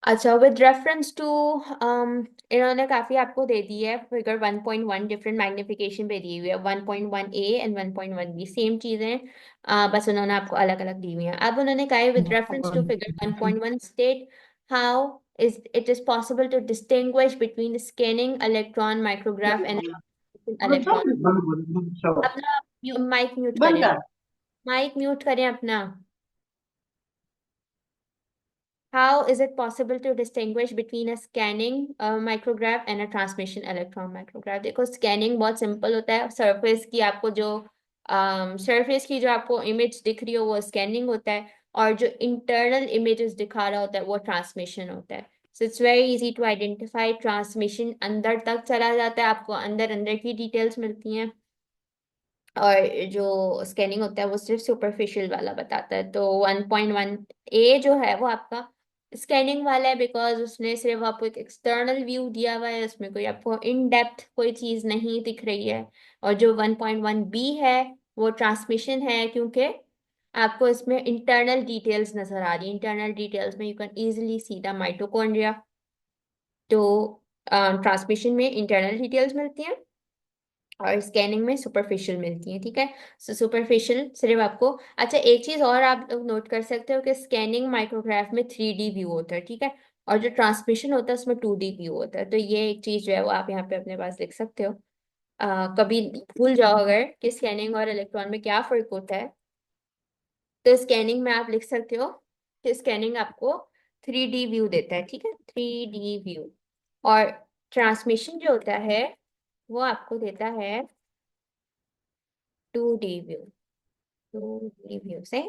अच्छा, with reference to इन्होंने काफी आपको दे दी है फिगर 1.1, डिफरेंट मैग्निफिकेशन पे दी हुई है, 1.1 ए एंड 1.1 बी सेम चीजें, बस उन्होंने आपको अलग अलग दी हुई हैं। अब उन्होंने कहा है with reference to figure 1.1 state how is it is possible to distinguish between scanning electron micrograph and electron. अपना माइक म्यूट बंद करें, कर। माइक म्यूट करें अपना। How is it possible to distinguish between a scanning micrograph and a transmission electron micrograph? देखो scanning बहुत simple होता है, सरफेस की आपको जो सरफेस की जो आपको इमेज दिख रही हो वो स्कैनिंग होता है, और जो इंटरनल इमेजेस दिखा रहा होता है वो ट्रांसमिशन होता है। So it's very easy to identify, transmission अंदर तक चला जाता है, आपको अंदर अंदर की डिटेल्स मिलती हैं, और जो स्कैनिंग होता है वो सिर्फ सुपरफिशियल वाला बताता है। तो 1.1 ए जो है वो आपका स्कैनिंग वाला है, बिकॉज उसने सिर्फ आपको एक एक्सटर्नल व्यू दिया हुआ है, उसमें कोई आपको इन डेप्थ कोई चीज नहीं दिख रही है। और जो 1.1 बी है वो ट्रांसमिशन है, क्योंकि आपको इसमें इंटरनल डिटेल्स नजर आ रही है। इंटरनल डिटेल्स में you can easily see the mitochondria. तो ट्रांसमिशन में इंटरनल डिटेल्स मिलती हैं और स्कैनिंग में सुपरफिशियल मिलती है, ठीक है। सो सुपरफिशियल सिर्फ आपको, अच्छा एक चीज और आप लोग नोट कर सकते हो कि स्कैनिंग माइक्रोग्राफ में 3D व्यू होता है, ठीक है, और जो ट्रांसमिशन होता है उसमें 2D व्यू होता है। तो ये एक चीज जो है वो आप यहाँ पे अपने पास लिख सकते हो। कभी भूल जाओ अगर कि स्कैनिंग और इलेक्ट्रॉन में क्या फर्क होता है, तो स्कैनिंग में आप लिख सकते हो कि स्कैनिंग आपको 3D व्यू देता है, ठीक है, 3D व्यू। और ट्रांसमिशन जो होता है वो आपको देता है 2D व्यू, 2D व्यू से।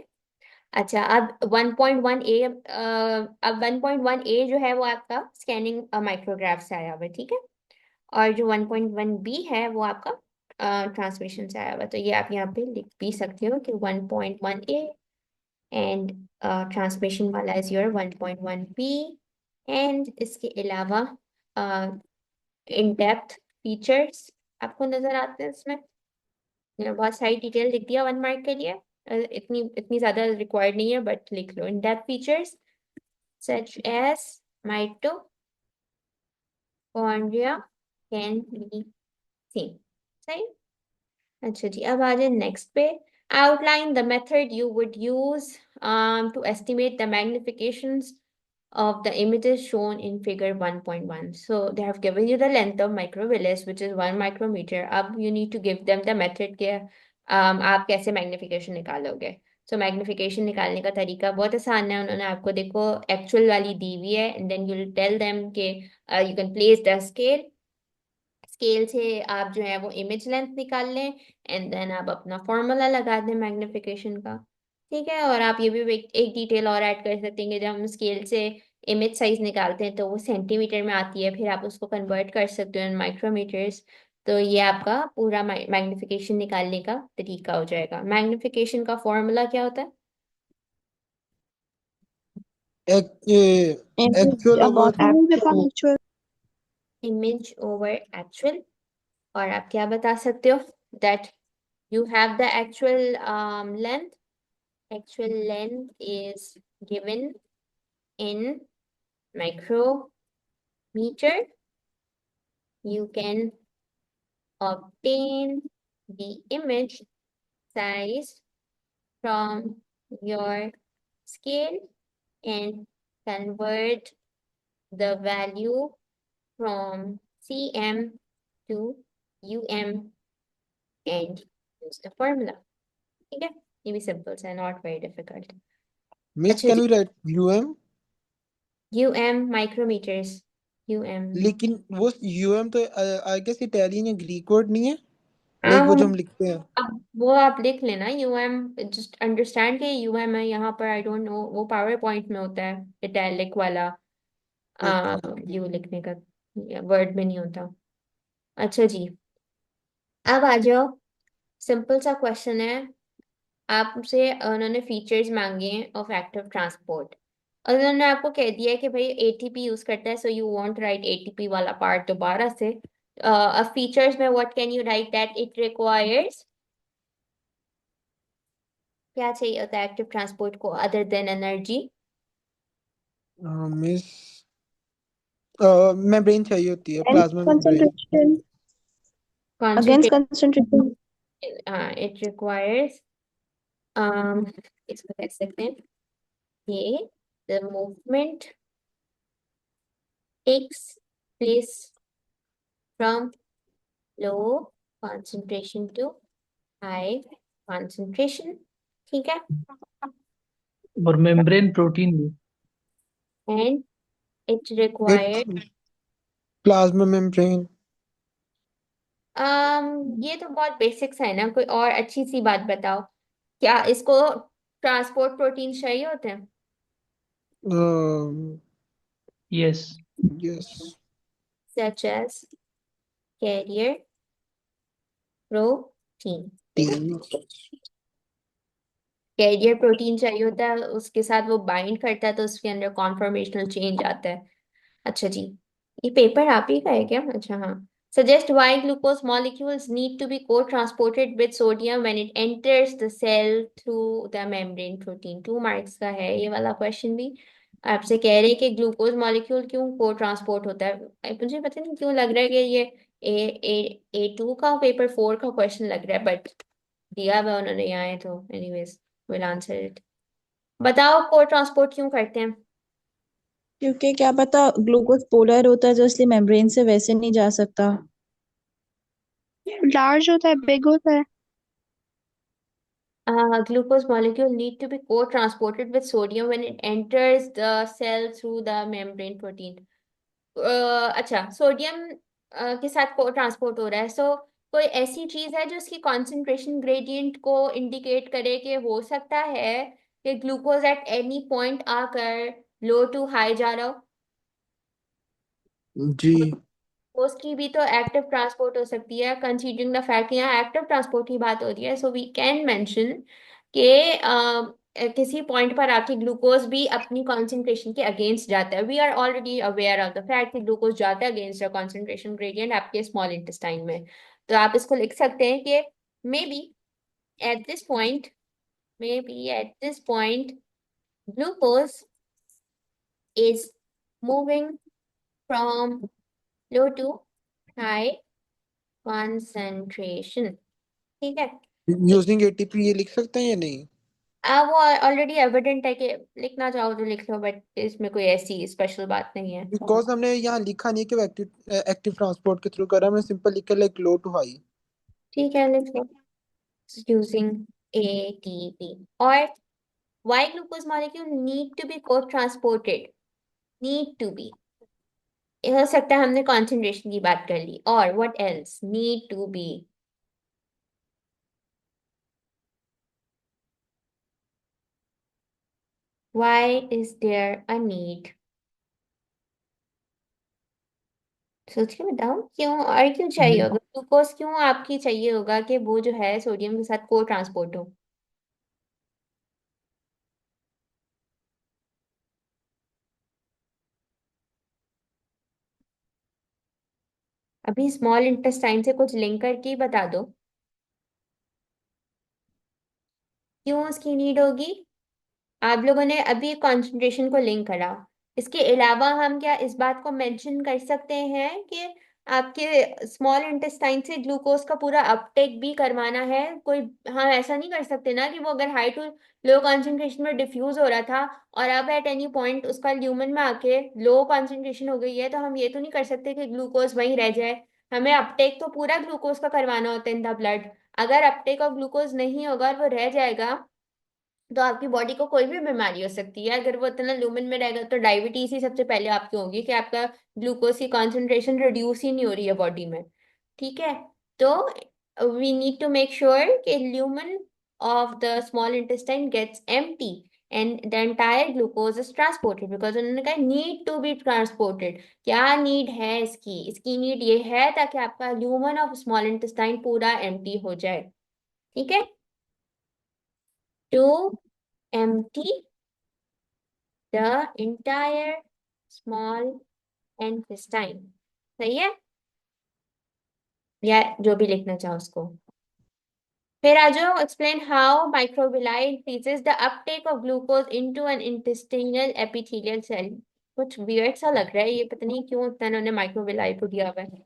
अच्छा, अब 1.1 ए, अब 1.1 ए जो है वो आपका स्कैनिंग माइक्रोग्राफ से आया हुआ है, ठीक है, और जो 1.1 बी है वो आपका ट्रांसमिशन से आया हुआ है। तो ये आप यहाँ पे लिख भी सकते हो कि 1.1 ए एंड ट्रांसमिशन वाला इज योर 1.1 बी। एंड इसके अलावा इन डेप्थ फीचर्स आपको नजर आते हैं इसमें, बहुत सारी डिटेल लिख दिया 1 मार्क के लिए। इतनी इतनी ज्यादा रिक्वायर्ड नहीं है, बट लिख लो। In depth features such as mitochondria can be seen, सही। अच्छा जी, अब आ जाए नेक्स्ट पे। Outline the method you would use to estimate the magnifications of the images shown in figure 1.1. So they have given you the length of microvillus, which is 1 micrometer. अब you need to give them the method के आप कैसे magnification निकालोगे। सो magnification निकालने का तरीका बहुत आसान है, उन्होंने आपको देखो एक्चुअल वाली दी हुई है, and then you tell them के you can place the scale, scale से आप जो है वो इमेज लेंथ निकाल लें, एंड देन आप अपना फॉर्मूला लगा दें मैग्निफिकेशन का, ठीक है। और आप ये भी एक डिटेल और ऐड कर सकते हैं कि जब हम स्केल से इमेज साइज निकालते हैं तो वो सेंटीमीटर में आती है, फिर आप उसको कन्वर्ट कर सकते हो इन माइक्रोमीटर्स। तो ये आपका पूरा मैग्निफिकेशन निकालने का तरीका हो जाएगा। मैग्निफिकेशन का फॉर्मूला क्या होता है? Image actual about over actual. Image over actual. और आप क्या बता सकते हो? That you have the actual length. Actual length is given in micrometer. You can obtain the image size from your scale and convert the value from cm to and use the formula. ठीक है, ये भी simple सा, not very difficult. Miss अच्छा can जी, we write UM? Micrometres, UM. लेकिन वो UM तो आई गेस इटालियन या ग्रीक वर्ड नहीं है, हाँ, लाइक वो जो हम लिखते हैं। अब वो आप लिख लेना यूएम, जस्ट अंडरस्टैंड के यूएम है यहाँ पर। आई डोंट नो, वो पावर पॉइंट में होता है इटैलिक वाला, ओके। यू लिखने का वर्ड में नहीं होता। अच्छा जी, अब आ जाओ, सिंपल सा क्वेश्चन है। आपसे उन्होंने फीचर्स मांगे हैं ऑफ एक्टिव ट्रांसपोर्ट, और उन्होंने आपको कह दिया है कि भाई एटीपी यूज करता है, so you want right ATP वाला पार्ट दोबारा से। अब फीचर्स में what can you right? That it requires, क्या चाहिए होता है एक्टिव ट्रांसपोर्ट को other than energy? Miss membrane चाहिए होती है, And plasma membrane. concentration, against Concentration, concentration. it requires इसको देख सकते हैं ये the movement takes place from low concentration to high concentration, ठीक है, और मेम्ब्रेन प्रोटीन भी। and it it requires plasma membrane. ये तो बहुत बेसिक्स है ना, कोई और अच्छी सी बात बताओ, क्या इसको ट्रांसपोर्ट प्रोटीन चाहिए होते हैं? Yes. Yes. Such as carrier protein, carrier protein चाहिए होता है, उसके साथ वो बाइंड करता है तो उसके अंदर कॉन्फॉर्मेशनल चेंज आता है। अच्छा जी, ये पेपर आप ही का है क्या? अच्छा हाँ। Suggest why glucose molecules need to be co-transported with sodium when it enters the cell through the membrane protein। 2 marks का है ये वाला क्वेश्चन भी। आपसे कह रहे हैं कि ग्लूकोज मॉलिक्यूल क्यों को ट्रांसपोर्ट होता है, मुझे पता नहीं क्यों लग रहा है कि ये A2 का पेपर 4 का क्वेश्चन लग रहा है, बट दिया हुआ उन्होंने यहाँ है तो एनीवेज विल आंसर इट। बताओ को ट्रांसपोर्ट क्यों करते हैं? क्योंकि क्या पता ग्लूकोज पोलर होता है जो इसलिए मेम्ब्रेन से वैसे नहीं जा सकता। लार्ज होता है, बिग होता है। Glucose molecule need to be co-transported with sodium when it enters the cell through the membrane protein। अच्छा, सोडियम के साथ को ट्रांसपोर्ट हो रहा है, सो कोई ऐसी चीज है जो इसकी कॉन्सेंट्रेशन ग्रेडियंट को इंडिकेट करे कि हो सकता है कि ग्लूकोज एट एनी पॉइंट आकर लो टू हाई जा रहा हो। जी। उसकी भी तो एक्टिव ट्रांसपोर्ट हो सकती है, कंसीडरिंग द फैक्ट कि यहाँ एक्टिव ट्रांसपोर्ट की बात हो रही है, सो वी कैन मेंशन कि किसी पॉइंट पर आके ग्लूकोज भी अपनी कॉन्सेंट्रेशन के अगेंस्ट जाता है। We are already aware of the fact कि ग्लूकोज जाता है अगेंस्ट द कॉन्सेंट्रेशन ग्रेडियंट आपके स्मॉल इंटेस्टाइन में। तो आप इसको लिख सकते हैं कि maybe at this point, maybe at this point glucose is moving from low to high concentration, ठीक है। यूजिंग एटीपी ये लिख सकते हैं या नहीं? वो ऑलरेडी एविडेंट है कि लिखना चाहो तो लिख लो, बट इसमें कोई ऐसी स्पेशल बात नहीं है। बिकॉज हमने यहाँ लिखा नहीं कि वो एक्टिव एक्टिव ट्रांसपोर्ट के थ्रू कर रहा है, हमने सिंपल लिखा लाइक लो टू हाई। ठीक है, लिख लो यूजिंग ATP। और why glucose molecule need to be co-transported, need to be, हो सकता है हमने concentration की बात कर ली, और what else need to be, why is there a need, सोच के बताओ क्यों, और क्यों चाहिए होगा ग्लूकोज, क्यों आपकी चाहिए होगा कि वो जो है सोडियम के साथ को ट्रांसपोर्ट हो? अभी स्मॉल इंटेस्टाइन से कुछ लिंक करके ही बता दो क्यों उसकी नीड होगी। आप लोगों ने अभी कंसंट्रेशन को लिंक करा, इसके अलावा हम क्या इस बात को मेंशन कर सकते हैं कि आपके स्मॉल इंटेस्टाइन से ग्लूकोज का पूरा अपटेक भी करवाना है कोई? हाँ, ऐसा नहीं कर सकते ना कि वो अगर हाई टू लो कंसंट्रेशन में डिफ्यूज हो रहा था और अब एट एनी पॉइंट उसका ल्यूमन में आके लो कंसंट्रेशन हो गई है, तो हम ये तो नहीं कर सकते कि ग्लूकोज वहीं रह जाए। हमें अपटेक तो पूरा ग्लूकोज का करवाना होता है इन द ब्लड। अगर अपटेक ऑफ ग्लूकोज नहीं होगा और वो रह जाएगा तो आपकी बॉडी को कोई भी बीमारी हो सकती है। अगर वो इतना ल्यूमन में रहेगा तो डायबिटीज ही सबसे पहले आपकी होगी कि आपका ग्लूकोज की कॉन्सेंट्रेशन रिड्यूस ही नहीं हो रही है बॉडी में, ठीक है। तो we need to make sure कि lumen of the small intestine gets empty and the entire glucose is transported, because उन्होंने कहा नीड टू बी ट्रांसपोर्टेड। क्या नीड है इसकी? इसकी नीड ये है ताकि आपका ल्यूमन ऑफ स्मॉल इंटेस्टाइन पूरा एम्प्टी हो जाए, ठीक है, to empty the entire small intestine। सही है, या जो भी लिखना चाहो उसको। फिर आ जाओ, explain how microvilli increases the uptake of glucose into an intestinal epithelial cell। कुछ वियर्ड सा लग रहा है ये, पता नहीं क्यों इतना इन्होंने माइक्रोविलाई को दिया हुआ है,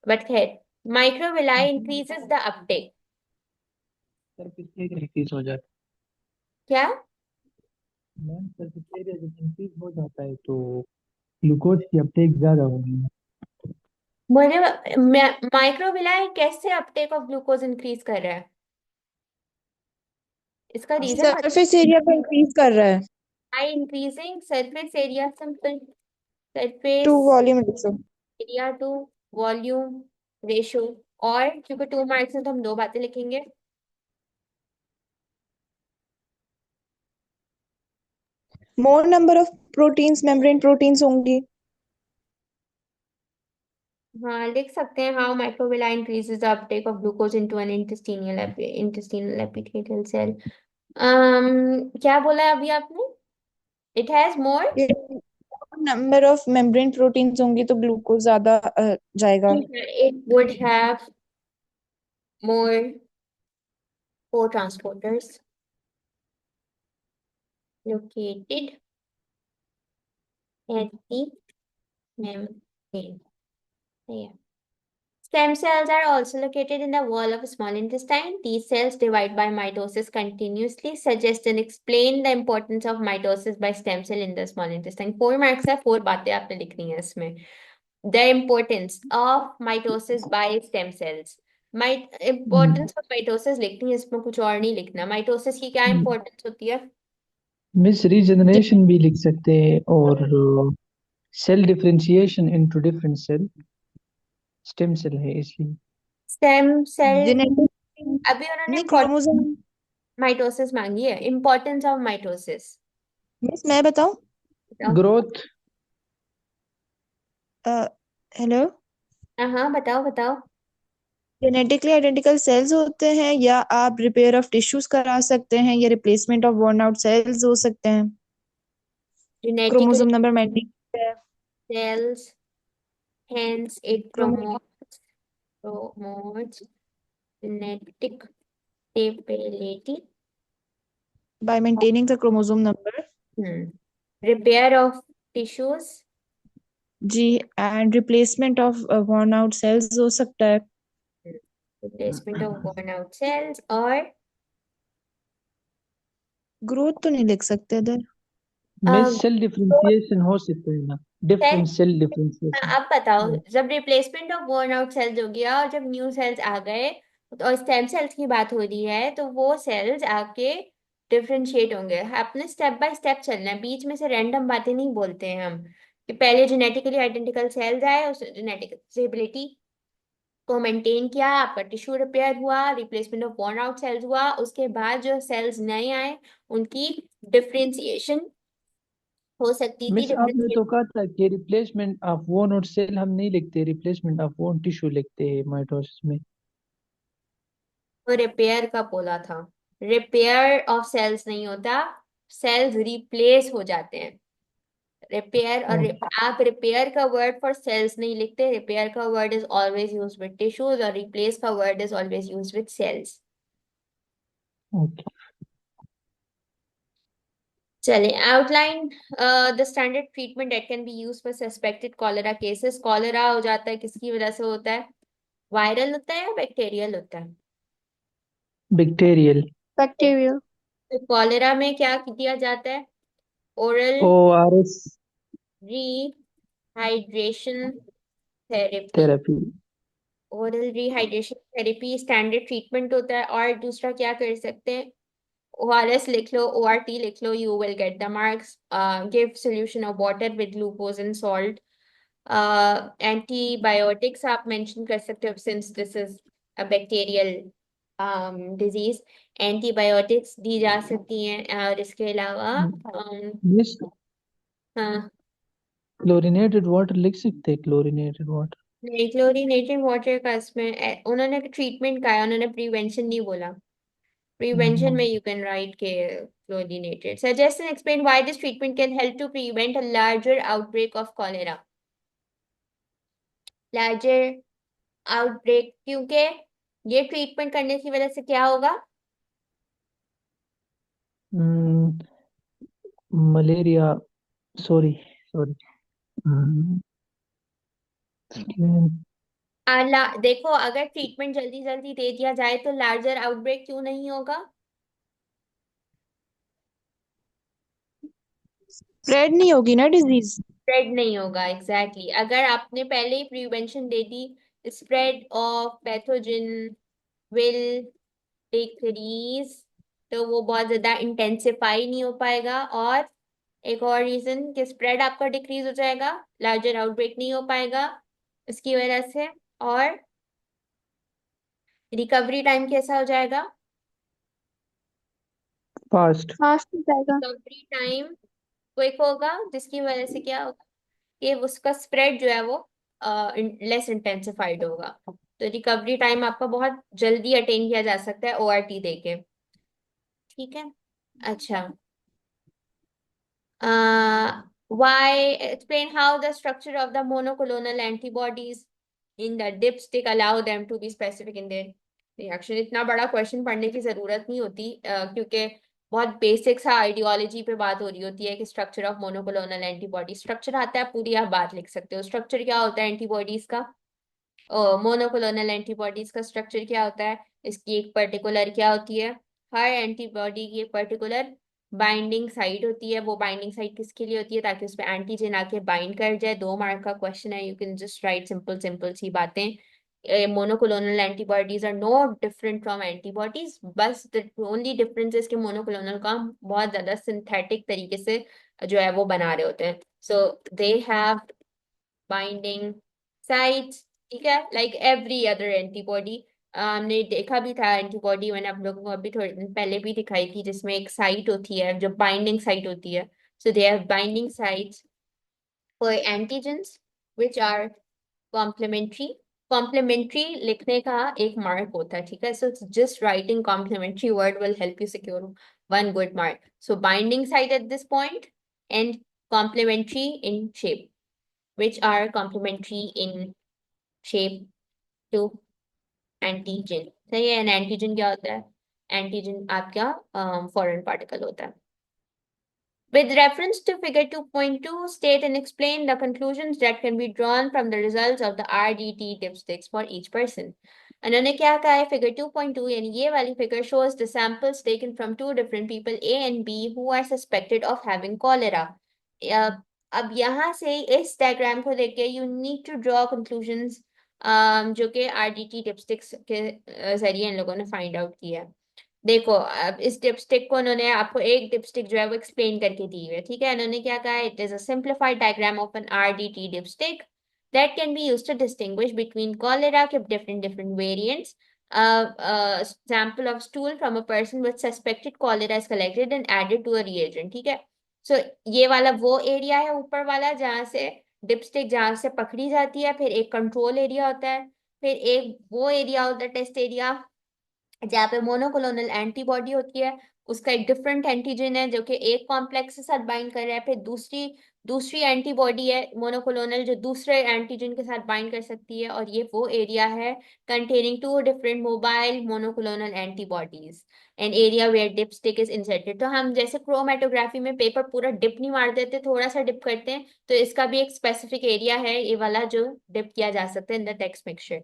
बट खैर। Microvilli increases the Uptake. Sir कितने इंक्रीज हो जाता क्या? है मैम? सर कितने जब इंक्रीज हो जाता है तो ग्लूकोज की अपटेक ज्यादा होगी। मुझे माइक्रोविलाई कैसे अपटेक ऑफ ग्लूकोज इंक्रीज कर रहा है? इसका रीजन सरफेस एरिया को इंक्रीज कर रहा है। By increasing surface area, simple. To surface volume ratio. Area to volume ratio. और क्योंकि 2 मार्क्स में तो हम 2 बातें लिखेंगे। More number of proteins, membrane proteins होंगी। हाँ लिख सकते हैं, how microvilli increases the uptake of glucose into an intestinal epithelial cell. क्या बोला है अभी आपने? It has more. Number of membrane proteins होंगी तो ग्लूकोज ज्यादा जाएगा। इट वुड हैव मोर को transporters located at the membrane. Yeah. Stem cells are also located in the wall of small intestine. These cells divide by mitosis continuously. Suggest and explain the importance of mitosis by stem cell in the small intestine. 4 marks है, 4 बातें आपने लिखनी है इसमें. The importance of mitosis by stem cells. Importance of mitosis लिखनी है इसमें, कुछ और नहीं लिखना. Mitosis की क्या importance होती है? मिस रीजनरेशन भी लिख सकते हैं और cell differentiation into different cell, stem cell है इसलिए। Stem cell. जेनेटिक अभी उन्होंने नहीं, क्रोमोसोम। माइटोसिस मांगी है. इंपॉर्टेंस ऑफ माइटोसिस मिस मैं बताऊं? ग्रोथ। हेलो। हाँ बताओ बताओ. जेनेटिकली आइडेंटिकल सेल्स होते हैं, या आप रिपेयर ऑफ टिश्यूज करा सकते हैं, या replacement of worn out cells हो सकते हैं। जेनेटिकली क्रोमोसोम नंबर मैटिक है। Cells, hence it chromosome promotes genetic stability. By maintaining the chromosome number. Repair of tissues. जी, and replacement of worn out cells हो सकता है। Replacement of worn out cells. और ग्रोथ तो नहीं लिख सकते इधर। मिस सेल डिफरेंशिएशन हो सकता है ना, डिफरेंट सेल. Cell differentiation. अब बताओ, जब replacement of worn out cells हो गया और जब न्यू सेल्स आ गए और स्टेम सेल्स की बात हो रही है, तो वो सेल्स आके डिफरेंशिएट होंगे. आपने स्टेप बाय स्टेप चलना है, बीच में से रैंडम बातें नहीं बोलते हैं हम कि पहले जेनेटिकली आइडेंटिकल सेल्स आए, उस जेनेटिक स्टेबिलिटी को मेंटेन किया, आपका टिश्यू रिपेयर हुआ, replacement of worn out sales हुआ, उसके बाद जो सेल्स नए आए उनकी डिफरेंशिएशन हो सकती थी. मिस आपने तो कहा था कि रिप्लेसमेंट ऑफ वोन और सेल हम नहीं लिखते, रिप्लेसमेंट ऑफ वोन टिश्यू लिखते हैं माइटोसिस में। तो रिपेयर का बोला था. रिपेयर ऑफ सेल्स नहीं होता, सेल्स रिप्लेस हो जाते हैं. रिपेयर और आप रिपेयर का वर्ड फॉर सेल्स नहीं लिखते. रिपेयर का word is always use with tissues और रिप्लेस का word is always use with cells. Okay. चले, outline the standard treatment that can be use for suspected cholera cases. Cholera हो जाता है, किसकी वजह से होता है? वायरल होता है या बैक्टीरियल होता है? बैक्टीरियल। बैक्टीरियल। तो कॉलेरा में क्या दिया जाता है? Oral ORS rehydration therapy. Therapy. Oral rehydration therapy standard treatment होता है. और दूसरा क्या कर सकते हैं? ORS लिख लो, ORT लिख लो, you will get the marks. Give solution of water with glucose and salt. Antibiotics आप mention कर सकते हो since this is a bacterial disease. Antibiotics दी जा सकती हैं. और इसके अलावा मिस हाँ, क्लोरीनेटेड वाटर लिख सकते हैं, क्लोरीनेटेड वाटर। नहीं, क्लोरीनेटेड वाटर का इसमें उन्होंने ट्रीटमेंट का है, उन्होंने प्रिवेंशन नहीं बोला. Prevention में you can write के chlorinated. Suggest and explain why this treatment can help to prevent a larger outbreak of cholera. Larger outbreak क्योंकि ये ट्रीटमेंट करने की वजह से क्या होगा? Malaria, sorry sorry. देखो अगर ट्रीटमेंट जल्दी जल्दी दे दिया जाए तो लार्जर आउटब्रेक क्यों नहीं होगा? स्प्रेड नहीं होगी ना डिजीज। स्प्रेड नहीं होगा, एग्जैक्टली exactly. अगर आपने पहले ही प्रिवेंशन दे दी, spread of pathogen will decrease, तो वो बहुत ज्यादा इंटेंसिफाई नहीं हो पाएगा। और एक और रीजन कि स्प्रेड आपका डिक्रीज हो जाएगा, लार्जर आउटब्रेक नहीं हो पाएगा इसकी वजह से। और रिकवरी टाइम कैसा हो जाएगा? फास्ट। फास्ट हो जाएगा। रिकवरी टाइम क्विक होगा, जिसकी वजह से क्या होगा कि उसका स्प्रेड जो है वो लेस इंटेंसिफाइड होगा। तो रिकवरी टाइम आपका बहुत जल्दी अटेन किया जा सकता है ओआरटी देके। ठीक है। अच्छा, why explain how the structure of the monoclonal antibodies in the dipstick allow them to be specific in their reaction? इतना बड़ा क्वेश्चन पढ़ने की जरूरत नहीं होती, क्योंकि बहुत बेसिक सा आइडियोलॉजी पे बात हो रही होती है कि structure of monoclonal antibody. Structure आता है, पूरी आप बात लिख सकते हो। स्ट्रक्चर क्या होता है एंटीबॉडीज का? मोनोक्लोनल एंटीबॉडीज का स्ट्रक्चर क्या होता है? इसकी एक पर्टिकुलर क्या होती है, हर एंटीबॉडी की एक पर्टिकुलर बाइंडिंग साइट होती है। वो बाइंडिंग साइट किसके लिए होती है? ताकि उस पर एंटीजन आके बाइंड कर जाए। 2 मार्क का क्वेश्चन है, you can just write simple simple सी बातें। Monoclonal antibodies are no different from antibodies, बस द ओनली डिफरेंस इज कि मोनोक्लोनल का हम बहुत ज्यादा सिंथेटिक तरीके से जो है वो बना रहे होते हैं। सो दे हैव बाइंडिंग साइट्स, ठीक है, लाइक एवरी अदर एंटीबॉडी। हमने देखा भी था एंटीबॉडी, मैंने आप लोगों को अभी थोड़े दिन पहले भी दिखाई थी, जिसमें एक साइट होती है जो बाइंडिंग साइट होती है। So they have binding sites for antigens which are complementary. Complementary लिखने का एक मार्क होता है, ठीक है। So just writing complementary word will help you secure 1 good mark. So binding site at this point and complementary in shape, which are complementary in shape to antigen। सही है। N antigen क्या होता है? Antigen आपका foreign particle होता है। With reference to figure 2.2, state and explain the conclusions that can be drawn from the results of the RDT dipsticks for each person. उन्होंने क्या कहा है? फिगर 2.2 यानी ये वाली figure shows the samples taken from 2 different people A and B who are suspected of having cholera. अब यहाँ से इस डायग्राम को देख के you need to draw conclusions, जो कि RDT dipsticks के जरिए इन लोगों ने फाइंड आउट किया है। देखो अब इस डिपस्टिक को उन्होंने आपको एक डिपस्टिक जो है वो एक्सप्लेन करके दी हुई है, ठीक है। उन्होंने क्या कहा है? It is a simplified diagram of an RDT dipstick that can be used to distinguish between cholera के different variants. Sample of stool from a person with suspected cholera is collected and added to a reagent, ठीक है। so ये वाला वो area है ऊपर वाला जहाँ से डिपस्टिक जहाँ से पकड़ी जाती है, फिर एक कंट्रोल एरिया होता है, फिर एक वो एरिया होता है टेस्ट एरिया जहाँ पे मोनोक्लोनल एंटीबॉडी होती है। उसका एक डिफरेंट एंटीजन है जो कि एक कॉम्प्लेक्स के साथ बाइंड कर रहा है, फिर दूसरी दूसरी एंटीबॉडी है मोनोक्लोनल जो दूसरे एंटीजन के साथ बाइंड कर सकती है। और ये वो एरिया है containing 2 different mobile monoclonal antibodies an area where dipstick is inserted. तो हम जैसे क्रोमेटोग्राफी में पेपर पूरा डिप नहीं मार देते, थोड़ा सा डिप करते हैं, तो इसका भी एक स्पेसिफिक एरिया है ये वाला जो डिप किया जा सकता है in the text mixture,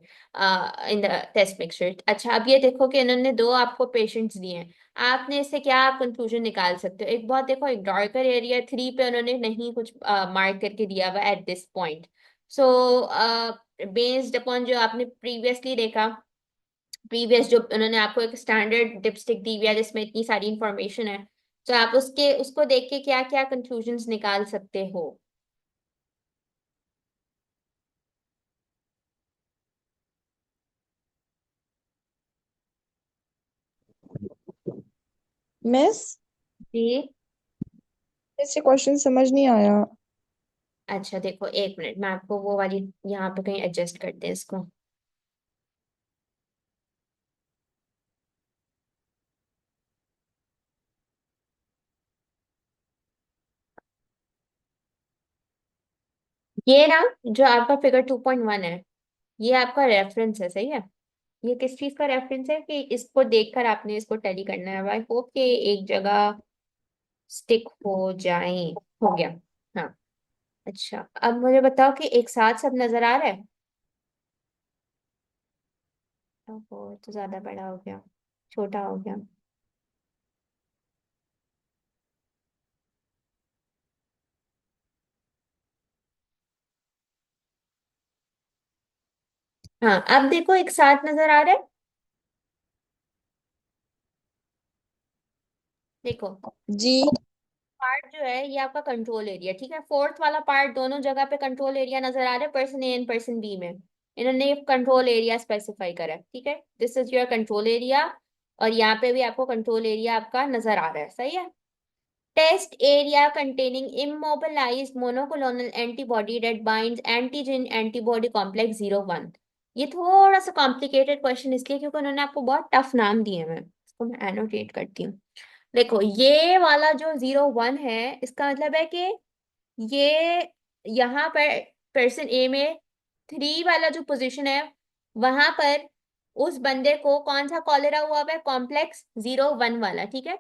in the test mixture. अच्छा, अब ये देखो कि इन्होंने 2 आपको पेशेंट्स दिए हैं, आपने इससे क्या आप कंक्लूजन निकाल सकते हो? एक बहुत देखो, एक डार्कर एरिया 3 पे उन्होंने नहीं कुछ मार्क करके दिया हुआ eight this point. So based upon जो आपने प्रीवियसली देखा, प्रीवियस जो उन्होंने आपको एक स्टैंडर्ड डिपस्टिक दी हुई है जिसमें इतनी सारी इंफॉर्मेशन है, तो आप उसको देख के क्या क्या कंक्लूजन्स निकाल सकते हो? मिस, जी। इससे क्वेश्चन समझ नहीं आया। अच्छा देखो, 1 मिनट, मैं आपको वो वाली यहाँ पे कहीं एडजस्ट करते हैं इसको। ये ना जो आपका फिगर 2.1 है, ये आपका रेफरेंस है, सही है। ये किस चीज का रेफरेंस है कि इसको देखकर आपने इसको टैली करना है। आई होप कि एक जगह स्टिक हो जाए। हो गया। हाँ, अच्छा, अब मुझे बताओ कि एक साथ सब नजर आ रहा है? ओहो, तो ज्यादा बड़ा हो गया, छोटा हो गया। हाँ, अब देखो एक साथ नजर आ रहा है। देखो, जी पार्ट जो है ये आपका कंट्रोल एरिया, ठीक है। फोर्थ वाला पार्ट दोनों जगह पे कंट्रोल एरिया नजर आ रहा है, person A and person B में। इन्होंने कंट्रोल एरिया स्पेसिफाई करा है, ठीक है। This is your control area, और यहाँ पे भी आपको कंट्रोल एरिया आपका नजर आ रहा है, सही है। Test area containing immobilized monoclonal antibody that binds antigen antibody complex 01। ये थोड़ा सा कॉम्प्लिकेटेड क्वेश्चन इसलिए क्योंकि उन्होंने आपको बहुत टफ नाम दिए हैं। इसको मैं एनोटेट करती हूँ। देखो, ये वाला जो 01 है, इसका मतलब है कि ये यहाँ पर पर्सन ए में 3 वाला जो पोजीशन है, वहां पर उस बंदे को कौन सा कॉलेरा हुआ है, कॉम्प्लेक्स 01 वाला, ठीक है।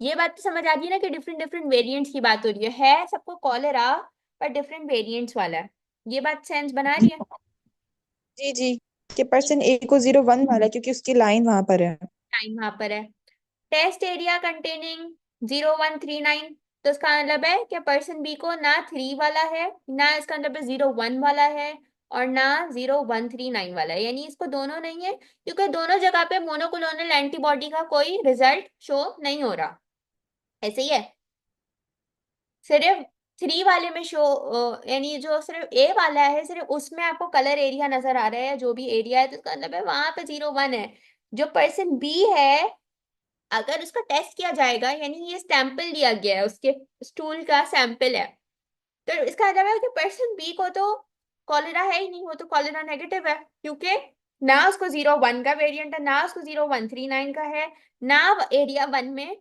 ये बात तो समझ आ गई ना कि डिफरेंट डिफरेंट वेरिएंट्स की बात हो रही है सबको कॉलेरा, पर डिफरेंट वेरिएंट्स वाला है। ये बात सेंस बना रही है? जी जी कि पर्सन ए को 01 वाला है क्योंकि उसकी लाइन वहां पर है। टाइम वहां पर है। टेस्ट एरिया कंटेनिंग 0139, तो इसका मतलब है कि पर्सन बी को ना 3 वाला है, ना इसका मतलब है 01 वाला है, और ना 0139 वाला है, यानी इसको दोनों नहीं है, क्योंकि दोनों जगह पे मोनोक्लोनल एंटीबॉडी का कोई रिजल्ट शो नहीं हो रहा। ऐसे ही है, सिर्फ 3 वाले में शो, यानी जो सिर्फ ए वाला है, सिर्फ उसमें आपको कलर एरिया नजर आ रहा है, जो भी एरिया है, तो इसका मतलब है वहां पे 01 है। जो पर्सन बी है, अगर उसका टेस्ट किया जाएगा, यानी ये सैंपल दिया गया है, उसके स्टूल का सैंपल है, तो इसका मतलब है कि पर्सन बी को तो कॉलेरा है ही नहीं, वो तो कॉलेरा नेगेटिव है, क्योंकि ना उसको 01 का वेरिएंट है, ना उसको 0139 का है, ना एरिया 1 में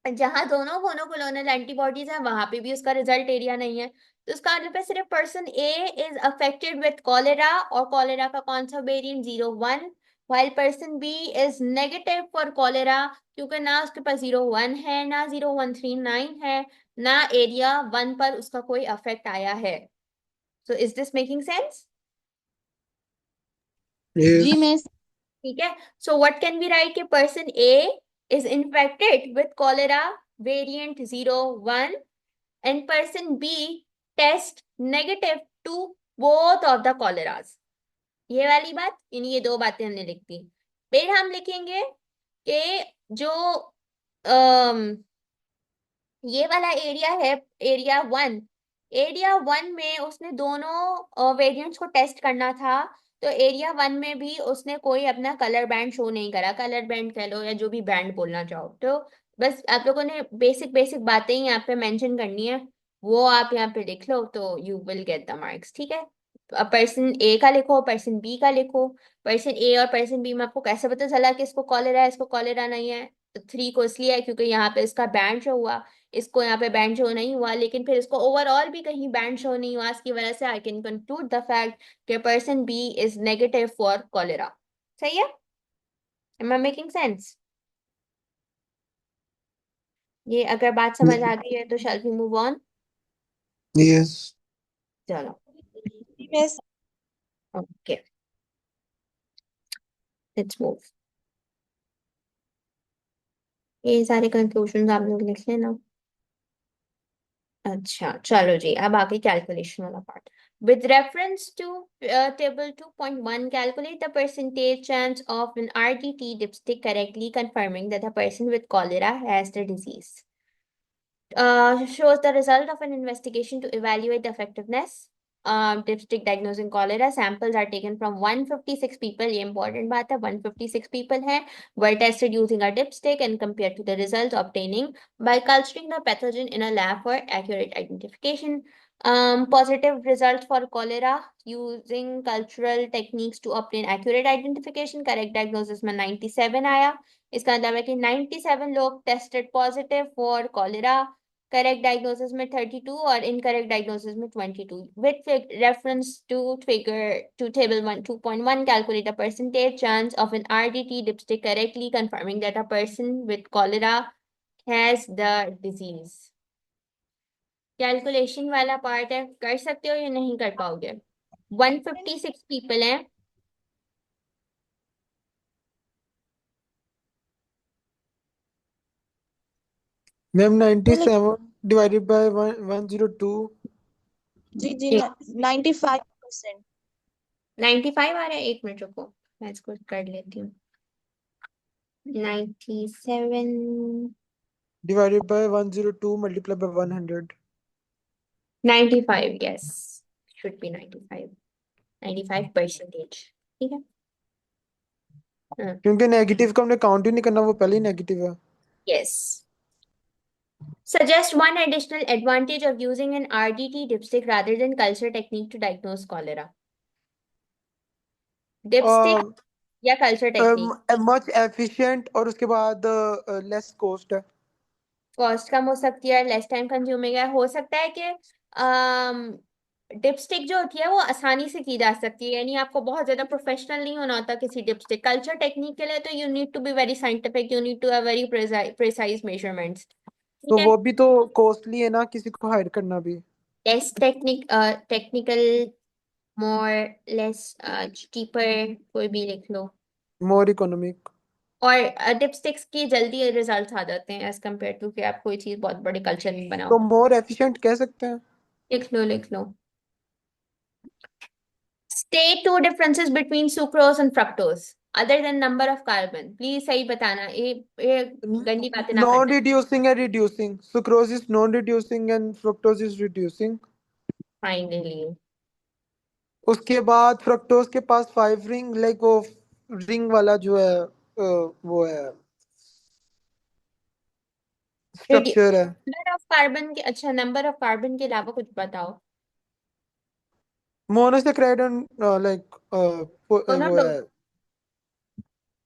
जहां दोनों मोनोक्लोनल एंटीबॉडीज हैं वहां पे भी उसका रिजल्ट एरिया नहीं है। तो उसका मतलब है सिर्फ person A is affected with cholera, और कॉलेरा का कौन सा variant 01, while person B is negative for cholera, क्योंकि ना उसके पास 01 है, ना 0139 है, ना एरिया 1 पर उसका कोई अफेक्ट आया है। So is this making sense? जी yes, मिस। ठीक है। So what can be right कि person A is infected with cholera variant 01, and person B test negative to both of the choleras। ये वाली बात, यानी ये 2 बातें हमने लिख दी। फिर हम लिखेंगे कि जो ये वाला एरिया है, एरिया 1 में उसने दोनों वेरिएंट्स को टेस्ट करना था, तो एरिया 1 में भी उसने कोई अपना कलर बैंड शो नहीं करा, कलर बैंड कह लो या जो भी बैंड बोलना चाहो। तो बस आप लोगों ने बेसिक बेसिक बातें ही यहाँ पे मेंशन करनी है, वो आप यहाँ पे लिख लो तो you will get the marks, ठीक है। पर्सन ए का लिखो, पर्सन बी का लिखो। पर्सन ए और पर्सन बी में आपको कैसे पता चला कि इसको कॉलेरा है, इसको कॉलेरा नहीं है? तो 3 को इसलिए है क्योंकि यहाँ पे इसका बैंड शो हुआ, इसको यहाँ पे बैंड शो नहीं हुआ, लेकिन फिर इसको ओवरऑल भी कहीं बैंड शो नहीं हुआ, इसकी वजह से I can conclude the fact कि person B is negative for cholera. सही है? Am I making sense? ये अगर बात समझ आ गई है तो shall we move on. yes, चलो, जी मिस। Okay, let's move. ये सारे कंक्लूजन आप लोग लिख लेना। अच्छा, चलो जी, अब आगे कैलकुलेशन वाला part. With reference to table 2.1, calculate the percentage chance of an RTT dipstick correctly confirming that the person with cholera has the disease. Shows the result of an investigation to evaluate the effectiveness. Dipstick diagnosing cholera. Samples are taken from 156 people. ये important बात है, 156 people हैं, were tested using a dipstick and compared to the results obtaining by culturing the pathogen in a lab for accurate identification. Positive results for cholera using cultural techniques to obtain accurate identification. Correct diagnosis में 97 आया। इसका मतलब है कि 97 लोग tested positive for cholera। Correct diagnosis में 32 और incorrect diagnosis में 22। With reference to figure two table 2.1, calculate the percentage chance of an RDT dipstick correctly confirming that a person with cholera has the disease. Calculation वाला part है, कर सकते हो या नहीं कर पाओगे? 156 पीपल हैं। Ma'am 97 divided by 102। जी जी, एक 95%। 95 आ रहा है, 1 मिनट रुको, मैं इसको कर लेती हूँ। 97 divided by 102 multiply by 100। 95, yes, should be 95, 95%। ठीक है। क्योंकि नेगेटिव का हमने काउंट ही नहीं करना, वो पहले ही नेगेटिव है। Yes. Suggest one additional advantage of using an RDT dipstick rather than culture technique to diagnose cholera. Dipstick या culture technique? मच एफिशिएंट और उसके बाद लेस कॉस्ट है। कॉस्ट कम हो सकती है, लेस टाइम कंज्यूमिंग है। हो सकता है कि डिपस्टिक जो होती है वो आसानी से की जा सकती है, यानी आपको बहुत ज्यादा प्रोफेशनल नहीं होना होता किसी डिपस्टिक। कल्चर टेक्निक के लिए तो you need to be very scientific, you need to have very precise measurements. तो ठीक है। वो भी तो कॉस्टली है ना, किसी को हाइड करना भी। लेस टेक्निकल, मोर, लेस चीपर, कोई भी लिख लो। मोर इकोनॉमिक। और डिपस्टिक्स की जल्दी रिजल्ट आ जाते हैं एज कम्पेयर टू कि आप कोई चीज बहुत बड़े कल्चर में बनाओ। तो मोर एफिशिएंट कह सकते हैं। लिख लो लिख लो। State two differences between sucrose and fructose other than number of carbon. Please सही बताना, ये गंदी बातें ना नॉन करना। रिड्यूसिंग है reducing, sucrose is non reducing and fructose is reducing. Finally उसके बाद फ्रक्टोज के पास 5 रिंग, लाइक वो रिंग वाला जो है वो है स्ट्रक्चर है। नंबर ऑफ कार्बन के, अच्छा नंबर ऑफ कार्बन के अलावा कुछ बताओ। मोनोसेक्राइड लाइक दोनों वो दो, है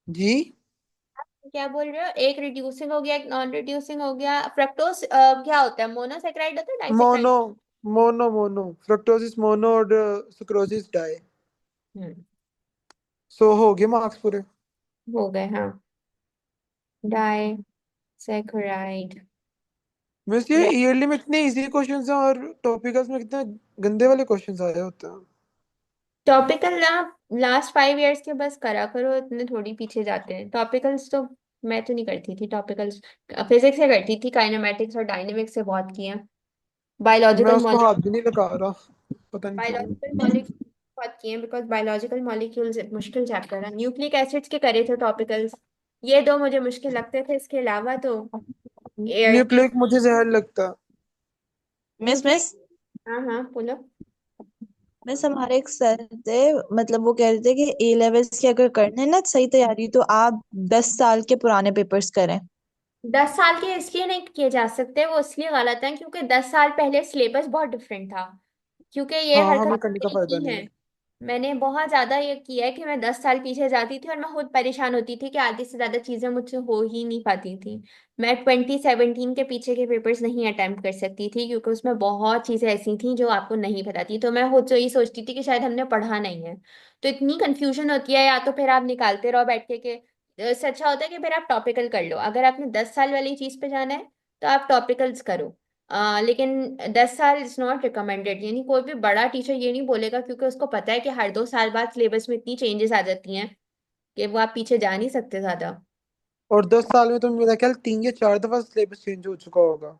जी। क्या बोल रहे हो? एक रिड्यूसिंग हो गया, एक नॉन रिड्यूसिंग हो गया। फ्रक्टोज क्या होता है? मोनोसेक्राइड होता है, disaccharide? Mono mono fructose is mono और सुक्रोज इज डाई। हम्म, सो हो गए मार्क्स पूरे। हो गए हाँ। डाइसेक्राइड। वैसे ईयरली में इतने इजी क्वेश्चंस हैं और टॉपिकल्स में कितने गंदे वाले क्वेश्चंस आए होते हैं। टॉपिकल ना, लास्ट 5 इयर्स के बस करा करो, इतने थोड़ी पीछे जाते हैं टॉपिकल्स तो। मैं तो नहीं करती थी टॉपिकल्स, फिजिक्स से करती थी, काइनेमेटिक्स और डायनेमिक्स से बहुत किए। मैं बायोलॉजिकल उसको हाथ भी नहीं लगा रहा, पता नहीं क्यों। बायोलॉजिकल मॉलिक्यूल्स बहुत किए, बिकॉज बायोलॉजिकल मॉलिक्यूल्स मुश्किल चैप्टर है। न्यूक्लिक एसिड्स के करे थे टॉपिकल्स, ये दो मुझे मुश्किल लगते थे, इसके अलावा तो एयर। न्यूक्लिक मुझे जहर लगता। मिस न्यूक्लिक, मिस हाँ हाँ बोलो। मिस हमारे एक सर थे, मतलब वो कह रहे थे कि ए लेवल्स की अगर करना है ना सही तैयारी, तो आप 10 साल के पुराने पेपर्स करें। 10 साल के इसलिए नहीं किए जा सकते, वो इसलिए गलत है क्योंकि 10 साल पहले सिलेबस बहुत डिफरेंट था। क्योंकि ये हाँ, हमें हरकत करने का मैंने फायदा की नहीं है। है। मैंने बहुत ज्यादा ये किया है कि मैं 10 साल पीछे जाती थी और मैं खुद परेशान होती थी कि आधी से ज्यादा चीजें मुझसे हो ही नहीं पाती थी। मैं 2017 के पीछे के पेपर्स नहीं अटेम्प्ट कर सकती थी क्योंकि उसमें बहुत चीजें ऐसी थी जो आपको नहीं पता थी, तो मैं खुद से ही सोचती थी कि शायद हमने पढ़ा नहीं है। तो इतनी कंफ्यूजन होती है, या तो फिर आप निकालते रहो बैठ के इससे अच्छा होता है कि फिर आप टॉपिकल कर लो। अगर आपने 10 साल वाली चीज पे जाना है तो आप टॉपिकल्स करो। लेकिन 10 साल इज नॉट रिकमेंडेड, यानी कोई भी बड़ा टीचर ये नहीं बोलेगा, क्योंकि उसको पता है कि हर 2 साल बाद सिलेबस में इतनी चेंजेस आ जाती हैं कि वो आप पीछे जा नहीं सकते ज्यादा। और 10 साल में तो मेरा ख्याल 3 या 4 दफा सिलेबस चेंज हो चुका होगा।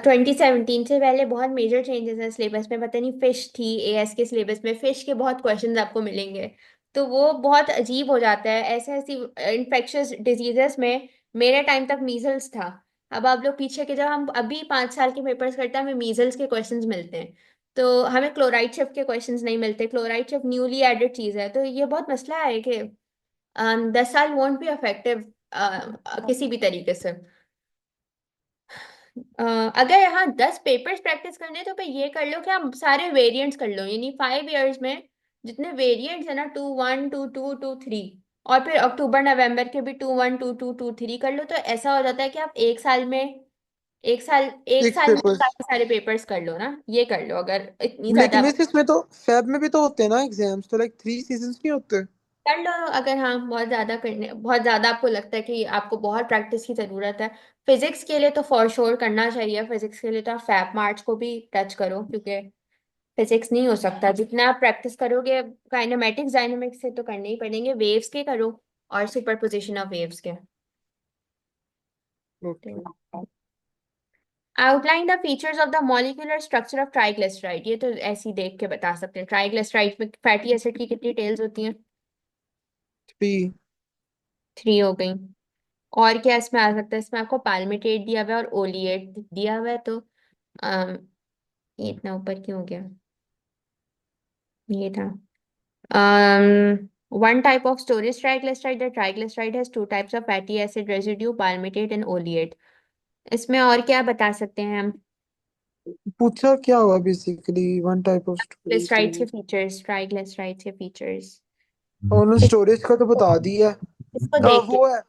2017 से पहले बहुत मेजर चेंजेस हैं सिलेबस में, पता नहीं फिश थी एएस के सिलेबस में, फिश के बहुत क्वेश्चंस आपको मिलेंगे। तो वो बहुत अजीब हो जाता है ऐसे ऐसी इन्फेक्शियस डिजीजेस में। मेरे टाइम तक मीजल्स था। अब आप लोग पीछे के, जब हम अभी 5 साल के पेपर्स करते हैं हमें मीजल्स के क्वेश्चंस मिलते हैं, तो हमें क्लोराइड शिफ्ट के क्वेश्चंस नहीं मिलते। क्लोराइड शिफ्ट न्यूली एडेड चीज है, तो ये बहुत मसला है कि 10 साल वोंट बी इफेक्टिव किसी भी तरीके से। अगर यहाँ 10 पेपर्स प्रैक्टिस करने हैं, तो फिर ये कर लो कि आप सारे वेरिएंट्स कर लो, यानी 5 इयर्स में जितने वेरिएंट्स है ना, 2 1 2 2 2 3, और फिर अक्टूबर नवंबर के भी 2 1 2 2 2 3 कर लो, तो ऐसा हो जाता है कि आप एक 6 साल में पेपर्स। सारे पेपर्स कर लो ना, ये कर लो अगर इतनी लेकिन ज्यादा। मिस इसमें तो फेब में भी तो होते हैं ना एग्जाम्स, तो लाइक 3 सीजन्स नहीं होते। कर लो अगर, हाँ बहुत ज्यादा आपको लगता है कि आपको बहुत प्रैक्टिस की जरूरत है। फिजिक्स के लिए तो फॉर श्योर करना चाहिए, फिजिक्स के लिए तो आप फैप मार्च को भी टच करो, क्योंकि फिजिक्स नहीं हो सकता जितना आप प्रैक्टिस करोगे। काइनेमेटिक्स डायनेमिक्स से तो करने ही पड़ेंगे, वेव्स के करो और सुपरपोजिशन ऑफ वेव्स के। Okay. Outline the features of the molecular structure of triglyceride, ये तो ऐसे ही देख के बता सकते हैं। ट्राइग्लिसराइड में फैटी एसिड की कितनी टेल्स होती हैं? 3। 3 हो गई। और क्या इसमें आ सकता है? इसमें आपको पाल्मिटेट दिया हुआ है और ओलिएट दिया हुआ है, तो अम, ये इतना ऊपर क्यों हो गया? ये था one type of storage triglyceride. The triglyceride has two types of fatty acid residue, palmitate and oleate. इसमें और क्या बता सकते हैं हम? पूछा क्या हुआ basically, one type of glycerides के स्टोरेज। फीचर्स, ट्राइग्लिसराइड्स के फीचर्स। और स्टोरेज का तो बता दिया। इसको देख के वो है,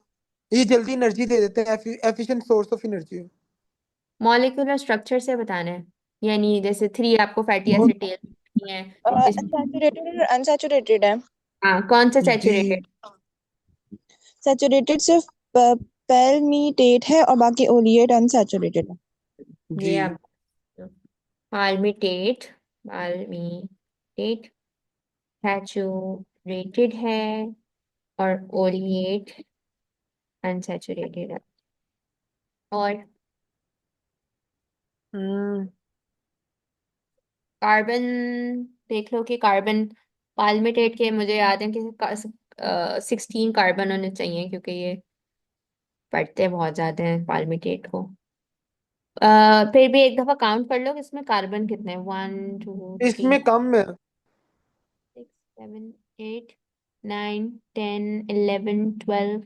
ये जल्दी एनर्जी दे देते हैं, efficient source of energy. Molecular structure से बताना है, यानी जैसे 3 आपको फैटी एसिड टेल है। इसमें सैचुरेटेड और अनसैचुरेटेड है। हाँ, कौन सा जी सैचुरेटेड? सैचुरेटेड सिर्फ पैल्मिटेट है और बाकी ओलिएट अनसैचुरेटेड है। जी। ये आप पाल्मिटेट, पाल्मिटेट सैचुरेटेड है और ओलिएट अनसैचुरेटेड है। और हम्म। कार्बन देख लो कि कार्बन पाल्मिटेट के मुझे याद है कि 16 कार्बन होने चाहिए, क्योंकि ये पढ़ते बहुत ज्यादा हैं पाल्मिटेट को। फिर भी एक दफा काउंट कर लो कि इसमें कार्बन कितने हैं। 1 2 3 इसमें कम है। 6 7 8 9 10 11 12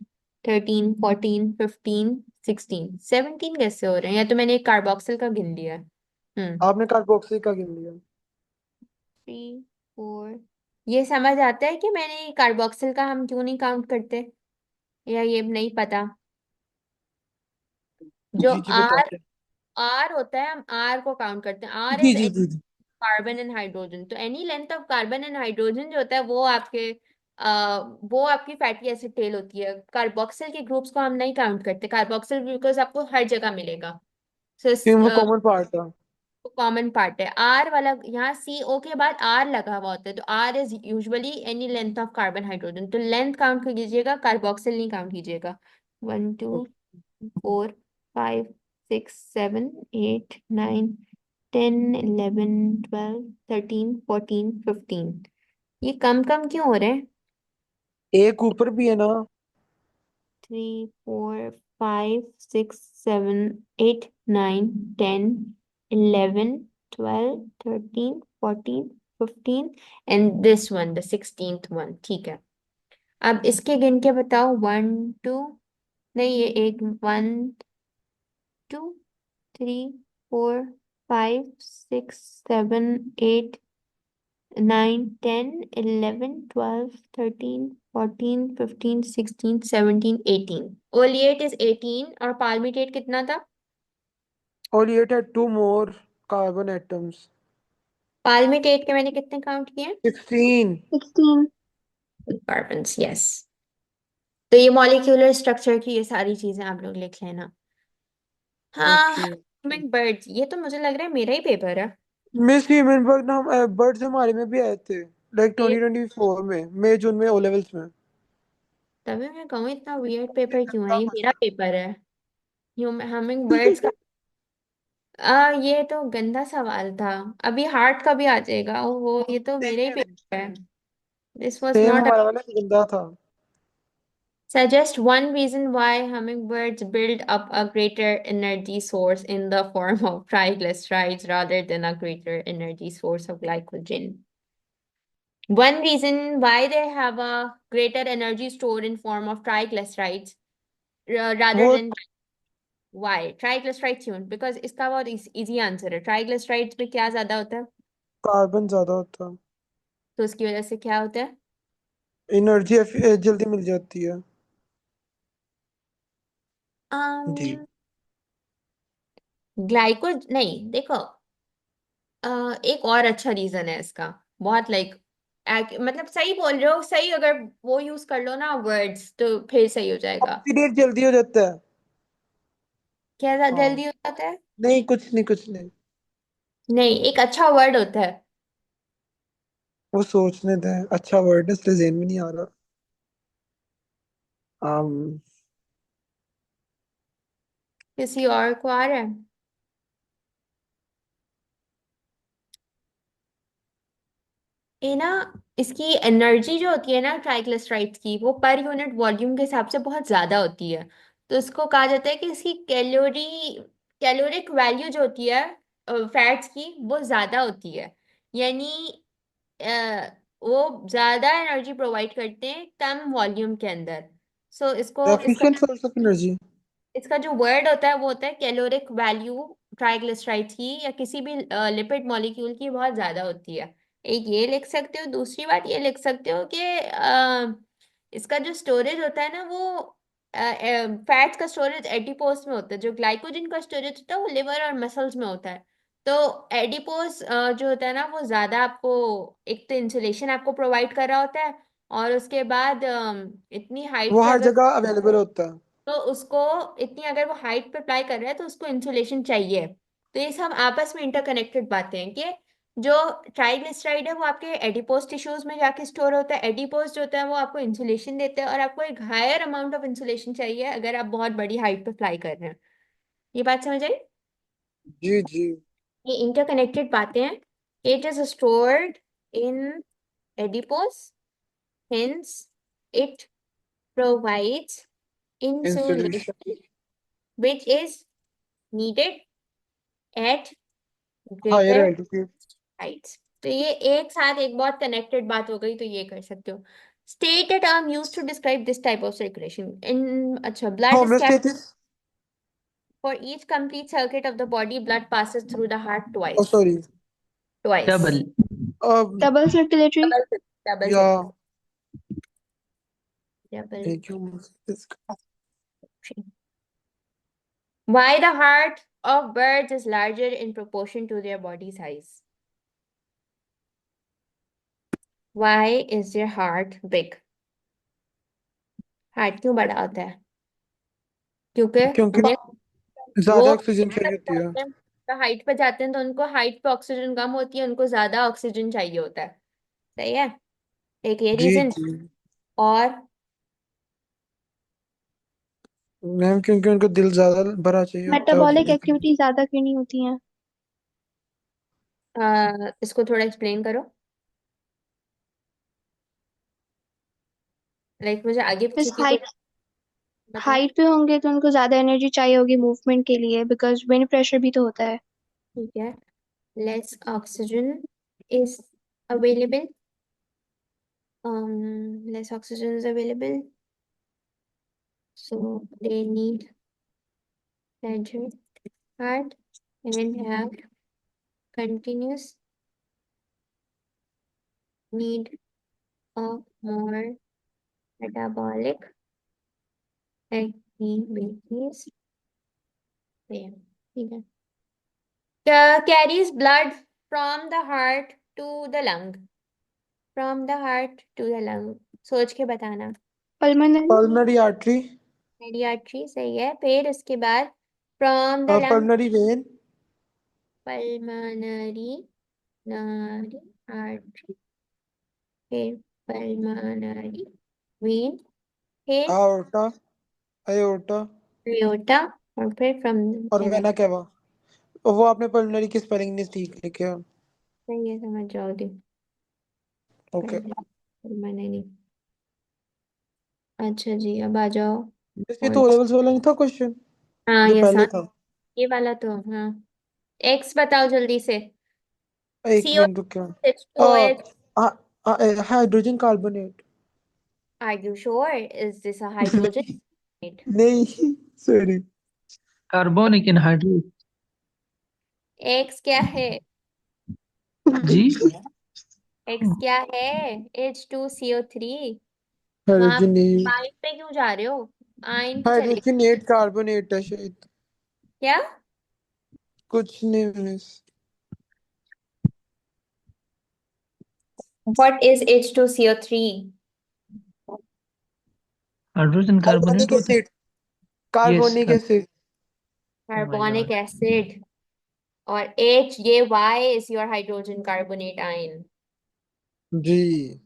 13 14 15 16 17 कैसे हो रहे हैं? या तो मैंने एक कार्बोक्सिल का गिन लिया है। आपने कार्बोक्सी का गिन लिया। 3 4। ये समझ आता है कि मैंने कार्बोक्सिल का हम क्यों नहीं काउंट करते, या ये नहीं पता? जो जी जी आर बताते हैं। आर होता है, हम आर को काउंट करते हैं। आर जी इज जी जी जी। कार्बन एंड हाइड्रोजन, तो any length of carbon and hydrogen जो होता है वो आपके वो आपकी फैटी एसिड टेल होती है। कार्बोक्सिल के ग्रुप्स को हम नहीं काउंट करते। कार्बोक्सिल ग्लूकोज आपको हर जगह मिलेगा, क्यों, वो कॉमन पार्ट था। कॉमन पार्ट है। आर वाला यहाँ सी ओ के बाद आर लगा हुआ होता है, तो R is usually any length of carbon hydrogen, तो लेंथ काउंट कीजिएगा, कार्बोक्सिल नहीं काउंट कीजिएगा। 1 2 4 5 6 7 8 9 10 11 12 13 14 15। ये कम कम क्यों हो रहे हैं? एक ऊपर भी है ना। 3 4 5 6 7 8 9 10 11 12 13 14 15 and this one the 16th one. ठीक है, अब इसके गिन के बताओ। 1 2, नहीं ये एक 1 2 3 4 5 6 7 8 9 10 11 12 13 14 15 16 17 18। ओलिएट इज 18 और पाल्मिटेट कितना था? और ये had 2 more carbon atoms। Palmitate के मैंने कितने काउंट किए? 16। 16। Carbon, yes. तो ये मॉलिक्यूलर स्ट्रक्चर की ये सारी चीजें आप लोग लिख लेना। हाँ, ओके। बर्ड्स, ये तो मुझे लग रहा है मेरा ही पेपर है। मिस ह्यूमनबर्ग ना, बर्ड्स हमारे में भी आए थे, लाइक ये 2024 में, मई जून में, ओ लेवल्स में। तभी मैं कहूँ इतना वियर्ड पेपर क्यों है, ये मेरा पेपर है। हमिंग बर्ड्स का ये तो गंदा सवाल था। अभी हार्ट का भी आ जाएगा, वो ये तो मेरे ही पेपर है। This was same not. हमारा वाला भी गंदा था। Suggest one reason why hummingbirds build up a greater energy source in the form of triglycerides rather than a greater energy source of glycogen. One reason why they have a greater energy stored in form of triglycerides rather वो than why triglycerides क्यों? Because इसका बहुत easy answer है। Triglycerides में क्या ज्यादा होता है? कार्बन ज्यादा होता। तो उसकी वजह से क्या होता है? एनर्जी जल्दी मिल जाती है। जी। um, ग्लाइको नहीं, देखो एक और अच्छा रीजन है इसका, बहुत मतलब सही बोल रहे हो, सही अगर वो यूज कर लो ना वर्ड्स तो फिर सही हो जाएगा। ऑक्सीडेट जल्दी हो जाता है। क्या हाँ, जल्दी हो जाता है? नहीं कुछ नहीं कुछ नहीं। नहीं, एक अच्छा वर्ड होता है। वो सोचने दें, अच्छा वर्ड है इसलिए ज़हन में नहीं आ रहा। um, किसी और को आ रहा है? ये ना, इसकी एनर्जी जो होती है ना ट्राइग्लिसराइड्स की, वो पर यूनिट वॉल्यूम के हिसाब से बहुत ज्यादा होती है। तो इसको कहा जाता है कि इसकी कैलोरिक वैल्यू जो होती है फैट्स की, वो ज्यादा होती है। यानी वो ज्यादा एनर्जी प्रोवाइड करते हैं कम वॉल्यूम के अंदर। सो इसका एफिशिएंट सोर्स ऑफ एनर्जी। इसका जो वर्ड होता है वो होता है कैलोरिक वैल्यू ट्राइग्लिसराइड्स की या किसी भी लिपिड मॉलिक्यूल की बहुत ज्यादा होती है। एक ये लिख सकते हो, दूसरी बात ये लिख सकते हो कि इसका जो स्टोरेज होता है ना वो फैट्स का स्टोरेज एडिपोज में होता है, जो ग्लाइकोजन का स्टोरेज होता है वो लिवर और मसल्स में होता है। तो एडिपोज जो होता है ना वो ज्यादा आपको, एक तो इंसुलेशन आपको प्रोवाइड कर रहा होता है, और उसके बाद इतनी हाइट वो पे हर अगर, जगह अवेलेबल होता है। तो उसको इतनी अगर वो हाइट पे अप्लाई कर रहा है तो उसको इंसुलेशन चाहिए। तो ये सब आपस में इंटरकनेक्टेड बातें हैं कि जो ट्राइग्लिसराइड है वो आपके एडिपोज टिश्यूज में जाके स्टोर होता है। एडिपोज जो होता है वो आपको इंसुलेशन देते हैं, और आपको एक हायर अमाउंट ऑफ इंसुलेशन चाहिए अगर आप बहुत बड़ी हाइट पे फ्लाई कर रहे हैं। ये बात समझ आई? जी जी। ये इंटरकनेक्टेड बातें हैं। It is stored in adipose, hence it provides insulation. insulation which is needed at higher greater altitude. heights। तो ये एक साथ एक बहुत कनेक्टेड बात हो गई, तो ये कर सकते हो। State a term used to describe this type of circulation in, अच्छा, blood is kept homeostasis. for each complete circuit of the body, blood passes through the heart oh twice. Sorry. Double. Twice. Double circulatory. Double या circulation. Double एक homeostasis. circulation. Why the heart of birds is larger in proportion to their body size? Why is their heart big? Heart क्यों बड़ा होता है? क्योंकि क्योंकि उन्हें, वो ज्यादा ऑक्सीजन चाहिए होती है। हाइट पे जाते हैं तो उनको हाइट पे ऑक्सीजन कम होती है, उनको ज्यादा ऑक्सीजन चाहिए होता है। सही है, एक ये जी रीजन। जी। और मैम क्योंकि उनको दिल ज्यादा भरा चाहिए होता है मेटाबॉलिक ऑक्सीजन से। एक्टिविटी ज्यादा करनी होती है। इसको थोड़ा एक्सप्लेन करो, लाइक मुझे आगे पीछे बस की कोई बताओ। हाइट पे होंगे तो उनको ज्यादा एनर्जी चाहिए होगी मूवमेंट के लिए, बिकॉज विंड प्रेशर भी तो होता है। ठीक है, less oxygen is available, less oxygen is available, so they need larger heart and have continuous need of more metabolic activities there. ठीक है, carries blood from the heart to the lung, from the heart to the lung, सोच के बताना। Pulmonary. Pulmonary artery. मेरी artery सही है, फिर उसके बाद from the lung, pulmonary when. pulmonary nari artery, फिर pulmonary vein, फिर आओर्टा। अयोर्टा। aorta, और फिर from और the lung। Vena cava. वो आपने पल्मनरी की स्पेलिंग नहीं ठीक लिखी है। सही है, समझ जाओ दी। ओके। pulmonary। अच्छा जी, अब आ जाओ। ये और तो ओ लेवल्स वाला नहीं था क्वेश्चन हाँ, जो ये पहले सान, था। ये वाला तो हाँ। एक्स बताओ जल्दी से। एक सी ओ मिनट रुक क्या। H two O H. Hydrogen carbonate. Are you sure? Is this a hydrogen? नहीं सॉरी। Carbonic anhydrate. एक्स क्या है? जी। एक्स क्या है? H2CO3। वहां हाइड्रोजनेट। आयन पे क्यों जा रहे हो? आयन पे चले। हाइड्रोजनेट कार्बोनेट है शायद। क्या? कुछ नहीं miss. What is H2CO3? Hydrogen carbonic carbonate होता है। Acid, carbonic yes. Acid. Oh my Carbonic God. acid. और H, ये Y is your hydrogen carbonate ion. जी।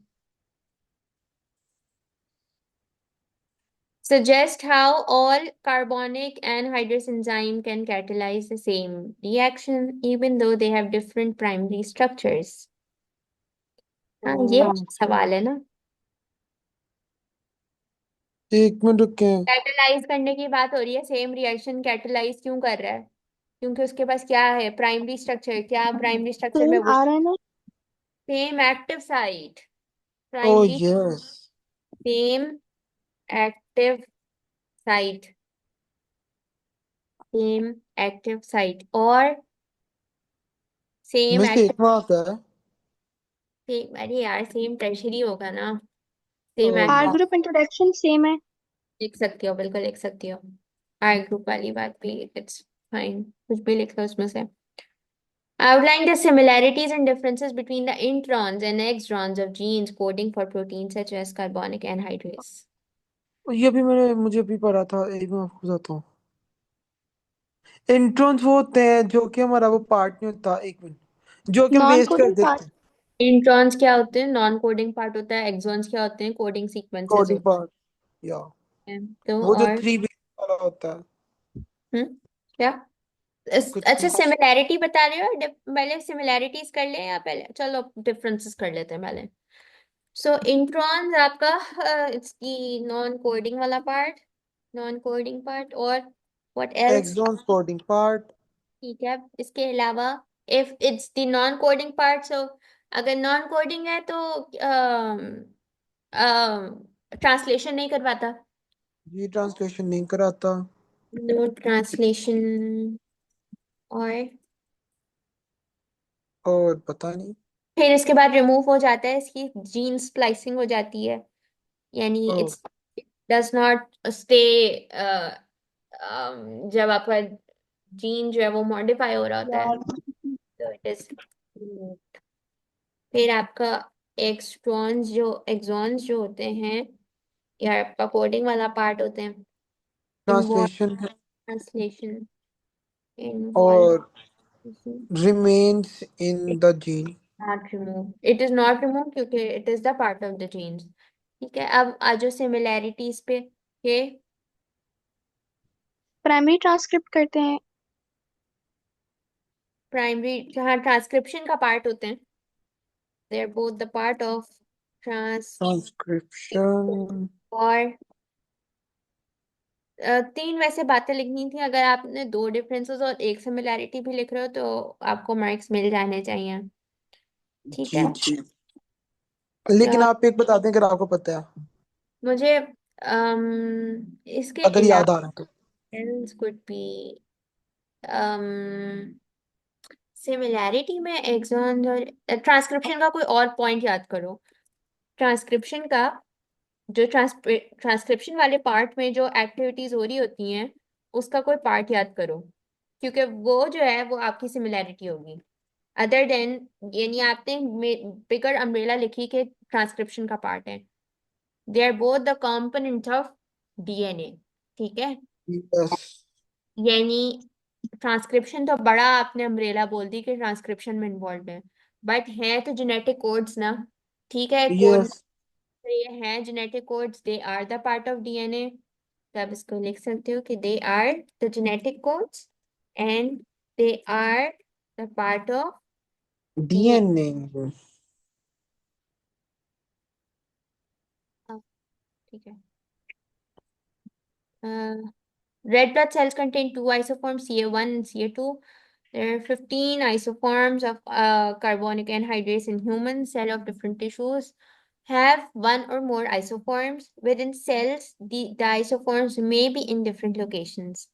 Suggest how all carbonic and hydrous enzyme can catalyze the same reaction even though they have different primary structures. हाँ, ये सवाल है ना। एक minute रुके। कैटलाइज करने की बात हो रही है, सेम रिएक्शन कैटलाइज क्यों कर रहा है? क्योंकि उसके पास क्या है, प्राइमरी स्ट्रक्चर। क्या प्राइमरी स्ट्रक्चर में सेम वो RNA। सेम एक्टिव साइट, ओ primary yes. Same active site, same active site और सेम में से एक्टिव, एक में आता है। सेम, अरे यार सेम टर्शरी होगा ना। ओ सेम R एक्टिव, हाँ। ग्रुप इंट्रोडक्शन सेम है। लिख सकती हो, बिल्कुल लिख सकती हो। आई ग्रुप वाली बात भी इट्स फाइन, कुछ भी लिख लो उसमें से। Outline the similarities and differences between the introns and extrons of genes coding for proteins such as carbonic anhydrase. ये भी मुझे अभी पढ़ा था, एक मैं आपको बताता हूँ। इंट्रॉन्स वो होते हैं जो कि हमारा वो पार्ट नहीं होता, एक मिनट, जो कि हम नॉन वेस्ट कर कोडिंग देते पार्ट। हैं। इंट्रॉन्स क्या होते हैं? नॉन कोडिंग पार्ट होता है। एक्सॉन्स क्या होते हैं? कोडिंग सीक्वेंसेस कोडिंग होते पार्ट, या हैं। तो वो जो और 3 बेस वाला होता है। क्या कुछ अच्छा, नहीं। सिमिलैरिटी बता रहे हो? पहले सिमिलैरिटीज कर ले या पहले, चलो डिफरेंसेस कर लेते हैं पहले। सो इंट्रॉन्स आपका इट्स दी नॉन कोडिंग वाला पार्ट, नॉन कोडिंग पार्ट। और what else? Exons coding part. ठीक है, इसके अलावा if it's the non coding part, so अगर नॉन कोडिंग है तो ट्रांसलेशन नहीं करवाता। जी ट्रांसलेशन नहीं कराता। No translation. और और पता नहीं। फिर इसके बाद रिमूव हो जाता है, इसकी जीन स्प्लाइसिंग हो जाती है, यानी oh it's does not stay. जब आपका जीन जो है वो मॉडिफाई हो रहा होता है तो इट इज। फिर आपका एक्सॉन्स जो होते हैं या आपका कोडिंग वाला पार्ट होते हैं, इन्वॉल्व ट्रांसलेशन ट्रांसलेशन, इन्वॉल्व और remains in the gene. Not remove, it is not remove क्योंकि it is the part of the genes. ठीक है, अब आ जाओ सिमिलैरिटीज पे। ये प्राइमरी ट्रांसक्रिप्ट करते हैं। प्राइमरी जहाँ ट्रांसक्रिप्शन का पार्ट होते हैं, they are both the part of trans. Transcription. और तीन वैसे बातें लिखनी थी, अगर आपने दो डिफरेंसेस और एक सिमिलैरिटी भी लिख रहे हो तो आपको मार्क्स मिल जाने चाहिए। ठीक जी है। जी। लेकिन तो आप एक बता दें अगर आपको पता है, मुझे इसके अगर अलावा याद आ रहा है तो। else could be सिमिलैरिटी में एक्सॉन और ट्रांसक्रिप्शन का कोई और पॉइंट याद करो। ट्रांसक्रिप्शन का जो ट्रांसक्रिप्शन वाले पार्ट में जो एक्टिविटीज हो रही होती हैं उसका कोई पार्ट याद करो, क्योंकि वो जो है वो आपकी सिमिलैरिटी होगी। अदर देन, यानी आपने बिगर अम्ब्रेला लिखी के ट्रांसक्रिप्शन का पार्ट है, they are both the component of DNA. ठीक है, यस। यानी ट्रांसक्रिप्शन तो बड़ा आपने अम्ब्रेला बोल दी कि ट्रांसक्रिप्शन में इन्वॉल्व है, बट है तो जेनेटिक कोड्स ना। ठीक है, कोड यस। ये हैं genetic codes, they are the part of DNA. तो आप इसको लिख सकते हो कि they are the genetic codes and they are the part of DNA. DNA. ठीक है। Red blood cells contain two isoforms, CA1 and CA2. There are 15 isoforms of carbonic anhydrase in humans. Cell of different tissues have one or more isoforms. Within cells, the isoforms may be in different locations.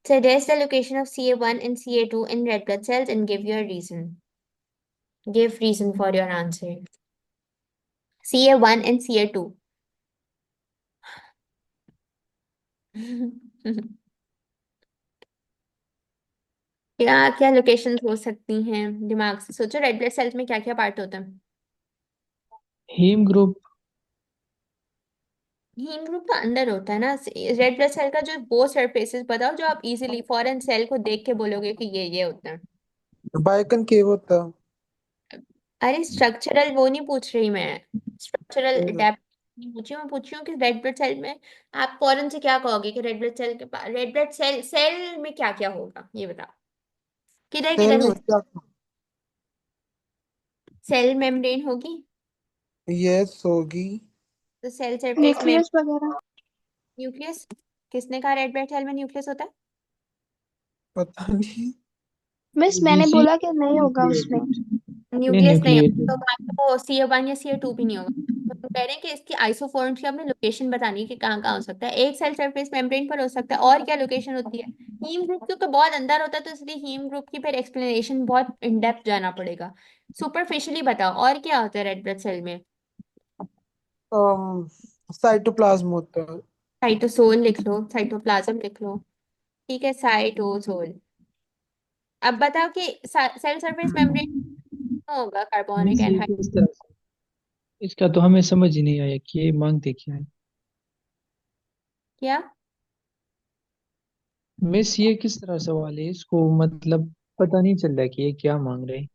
Suggest the location of CA1 and CA2 in red blood cells and give your reason. Give reason for your answer. CA1 and CA2. क्या क्या locations हो सकती हैं? दिमाग से सोचो, red blood cells में क्या क्या पार्ट होता है? Haem group. हीम ग्रुप तो अंदर होता है ना। रेड ब्लड सेल का जो वो सरफेसेस बताओ जो आप इजीली फॉरेन सेल को देख के बोलोगे कि ये होता है। बाइकनकेव होता अरे स्ट्रक्चरल वो नहीं पूछ रही मैं, स्ट्रक्चरल है। डेप्थ नहीं पूछ रही हूँ। मैं पूछ रही हूँ कि रेड ब्लड सेल में आप फॉरेन से क्या कहोगे कि रेड ब्लड सेल के पास, रेड ब्लड सेल सेल में क्या क्या होगा ये बताओ, किधर सेल किधर में होगा। क्या? सेल मेम्ब्रेन होगी, यस होगी। तो सेल सरफेस में न्यूक्लियस वगैरह। न्यूक्लियस। किसने कहा रेड ब्लड सेल में न्यूक्लियस होता है? पता नहीं। मिस मैंने बीसी बोला कि नहीं होगा उसमें। नहीं, न्यूक्लियस नहीं होगा न्यूक्लिएटेड। तो आपको CO1 या CO2 भी नहीं होगा। तो हम कह रहे हैं कि इसकी आइसोफॉर्म्स की आपने लोकेशन बतानी है कि कहाँ कहाँ हो सकता है। एक सेल सरफेस मेम्ब्रेन पर हो सकता है, और क्या लोकेशन होती है? हीम ग्रुप क्योंकि बहुत अंदर होता है तो इसलिए हीम ग्रुप की फिर एक्सप्लेनेशन बहुत इन डेप्थ जाना पड़ेगा। सुपरफिशियली बताओ और क्या होता है रेड ब्लड सेल में। साइटोप्लाज्म होता है। साइटोसोल लिख लो, साइटोप्लाज्म लिख लो। ठीक है, साइटोसोल। अब बताओ कि सेल सरफेस मेम्ब्रेन होगा कार्बोनिक मिस ये एनहाइड्रेट। किस तरह से, इसका तो हमें समझ ही नहीं आया कि ये मांगते क्या है। क्या? मिस ये किस तरह सवाल है, इसको मतलब पता नहीं चल रहा कि ये क्या मांग रहे हैं।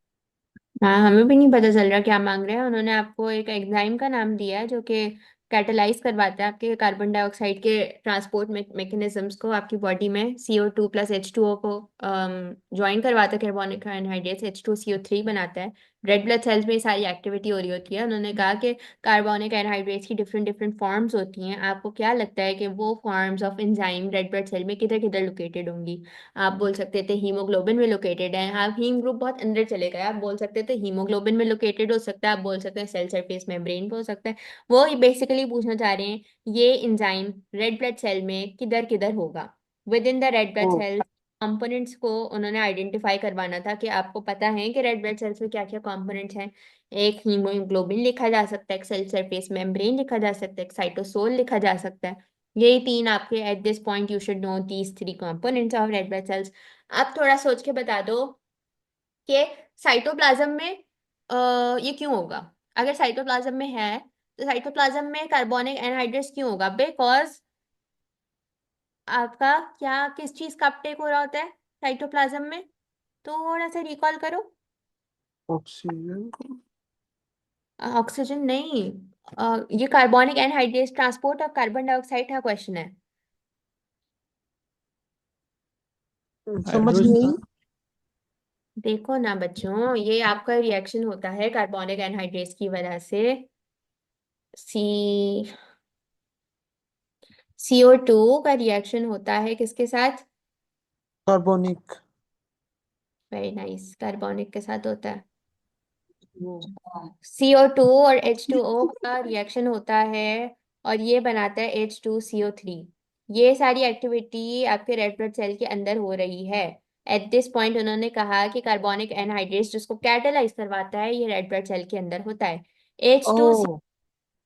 हाँ, हमें भी नहीं पता चल रहा क्या मांग रहे हैं। उन्होंने आपको एक एंजाइम का नाम दिया है जो कि कैटलाइज करवाता है आपके कार्बन डाइऑक्साइड के ट्रांसपोर्ट मैकेनिज्म्स को आपकी बॉडी में। CO2 + H2O को ज्वाइन करवाता है कार्बोनिक एनहाइड्रेट, H2CO3 बनाता है। रेड ब्लड सेल्स में ये सारी एक्टिविटी हो रही होती है। उन्होंने कहा कि कार्बोनिक एनहाइड्रेट्स की डिफरेंट डिफरेंट फॉर्म्स होती हैं। आपको क्या लगता है कि वो forms of enzyme red blood cell में किधर किधर लोकेटेड होंगी? आप बोल सकते थे हीमोग्लोबिन में लोकेटेड है। आप हीम ग्रुप बहुत अंदर चले गए, आप बोल सकते थे हीमोग्लोबिन में लोकेटेड हो सकता है, आप बोल सकते हैं सेल सरफेस मेम्ब्रेन पे हो सकता है। वो ही बेसिकली पूछना चाह रहे हैं ये एंजाइम रेड ब्लड सेल में किधर किधर होगा within the red blood oh, cell. Components को उन्होंने आइडेंटिफाई करवाना था कि आपको पता है कि रेड ब्लड सेल्स में क्या क्या कंपोनेंट्स हैं। एक हीमोग्लोबिन लिखा जा सकता है, एक सेल सरफेस मेम्ब्रेन लिखा जा सकता है, एक साइटोसोल लिखा जा सकता है। यही तीन आपके eight this point you should know these 3 components of red blood cells. आप थोड़ा सोच के बता दो कि साइटोप्लाज्म में ये क्यों होगा। अगर साइटोप्लाज्म में है तो साइटोप्लाज्म में कार्बोनिक एनहाइड्रेट्स क्यों होगा? बिकॉज आपका क्या किस चीज का अपटेक हो रहा होता है साइटोप्लाज्म में? थोड़ा सा रिकॉल करो। ऑक्सीजन को। ऑक्सीजन नहीं, ये carbonic anhydrates transport of carbon dioxide का क्वेश्चन है। समझ नहीं हाइड्रोजन। आई। देखो ना बच्चों, ये आपका रिएक्शन होता है कार्बोनिक एनहाइड्रेट्स की वजह से। सी CO2 का रिएक्शन होता है किसके साथ? कार्बोनिक। वेरी नाइस, कार्बोनिक के साथ होता है। CO2 और H2O का रिएक्शन होता है और ये बनाता है H2CO3। ये सारी एक्टिविटी आपके रेड ब्लड सेल के अंदर हो रही है। एट दिस पॉइंट उन्होंने कहा कि कार्बोनिक एनहाइड्रेट्स जिसको कैटालाइज करवाता है ये रेड ब्लड सेल के अंदर होता है। H2 ओ,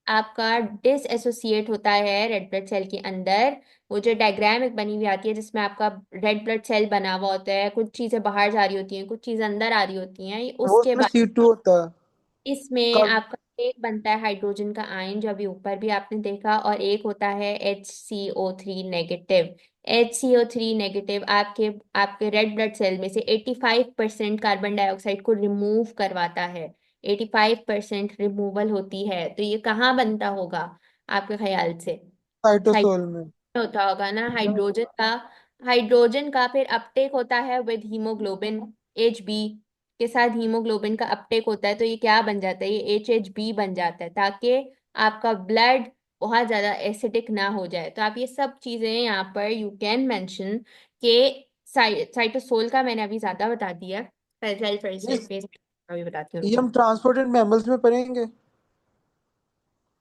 आपका डिस एसोसिएट होता है रेड ब्लड सेल के अंदर। वो जो डायग्राम एक बनी हुई आती है जिसमें आपका रेड ब्लड सेल बना हुआ होता है, कुछ चीजें बाहर जा रही होती हैं, कुछ चीजें अंदर आ रही होती हैं, वो उसके उसमें बाद C2 होता है। इसमें कार्ब आपका एक बनता है हाइड्रोजन का आयन जो अभी ऊपर भी आपने देखा, और एक होता है HCO3 नेगेटिव। HCO3 नेगेटिव आपके आपके रेड ब्लड सेल में से 85% कार्बन डाइऑक्साइड को रिमूव करवाता है। 85% रिमूवल होती है, तो ये कहाँ बनता होगा आपके ख्याल से? साइटोसोल में। होता होगा ना हाइड्रोजन का। हाइड्रोजन का फिर अपटेक होता है विद हीमोग्लोबिन, Hb के साथ हीमोग्लोबिन का अपटेक होता है, तो ये क्या बन जाता है? ये HHB बन जाता है ताकि आपका ब्लड बहुत ज्यादा एसिडिक ना हो जाए। तो आप ये सब चीजें यहाँ पर यू कैन मेंशन के साइटोसोल का मैंने अभी ज्यादा बता दिया। सेल इस सरफेस अभी बताती हूँ, ये रुको। हम ट्रांसपोर्टेड मैमल्स में पढ़ेंगे।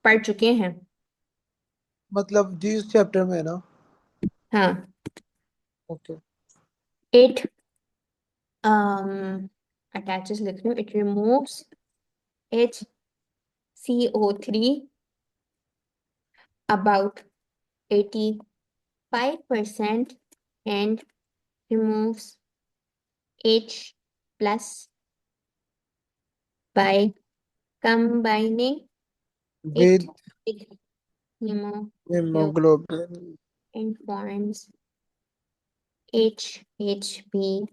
पढ़ चुके हैं। मतलब जी इस चैप्टर में है ना। हाँ। ओके। इट attaches लिख रही हूँ, it removes HCO3 about 85% and removes H+ by combining with with hemoglobin hemoglobin. and forms HHB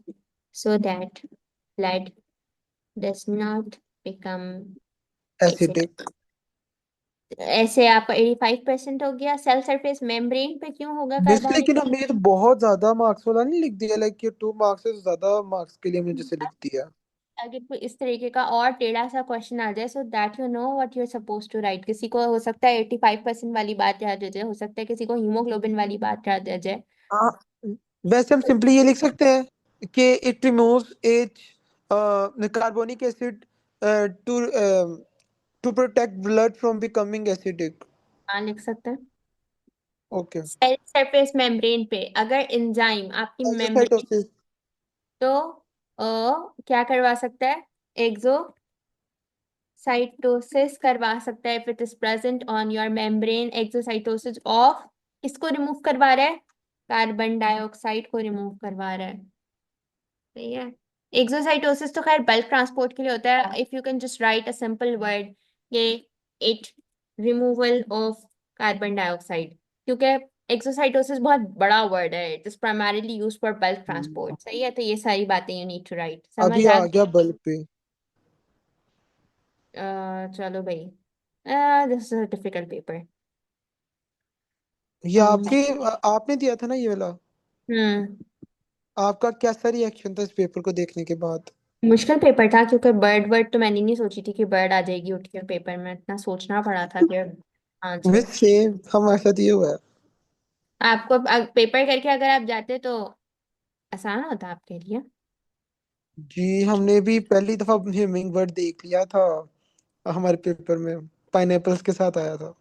so that blood does not become acidic. Acidic. ऐसे आपका 85% हो गया। सेल सरफेस मेम्ब्रेन पे क्यों होगा मिस कार्बोनिक? लेकिन हमने ये तो बहुत ज्यादा मार्क्स वाला नहीं लिख दिया, लाइक ये 2 मार्क्स से ज्यादा मार्क्स के लिए मुझे से लिख दिया। अगर कोई इस तरीके का और टेढ़ा सा क्वेश्चन आ जाए, so that you know what you are suppose to write. किसी को हो सकता है 85% वाली बात याद आ जाए, हो सकता है किसी को हीमोग्लोबिन वाली बात याद आ जाए। हाँ, वैसे हम सिंपली ये लिख सकते हैं कि it removes H carbonic acid to to protect blood from becoming acidic. हाँ, लिख सकते हैं। ओके। सेल सरफेस मेम्ब्रेन पे अगर एंजाइम आपकी मेम्ब्रेन, एक्सोसाइटोसिस। तो क्या करवा सकता है? एक्सोसाइटोसिस करवा सकता है। If it is present on your membrane, exocytosis of किसको रिमूव करवा रहा है? कार्बन डाइऑक्साइड को रिमूव करवा रहा है। सही है। एक्सोसाइटोसिस तो खैर बल्क ट्रांसपोर्ट के लिए होता है। If you can just write a simple word, ये it removal of carbon dioxide, क्योंकि एक्सोसाइटोसिस बहुत बड़ा वर्ड है। It is primarily used for bulk transport. सही है, तो ये सारी बातें यू नीड टू राइट। समझ अभी आ आ गया बल्ब पे। चलो भाई, this is a difficult paper. ये आपके आपने दिया था ना ये वाला। हम्म आपका कैसा रिएक्शन था इस पेपर को देखने के बाद? मुश्किल पेपर था, क्योंकि बर्ड वर्ड तो मैंने नहीं सोची थी कि बर्ड आ जाएगी उठ के पेपर में। इतना सोचना पड़ा था कि आंसर। मिस सेम हमारे साथ ये हुआ है। आपको पेपर करके अगर आप जाते तो आसान होता आपके लिए। जी, हमने भी पहली दफा हिमिंग बर्ड देख लिया था हमारे पेपर में, पाइनएप्पल्स के साथ आया था।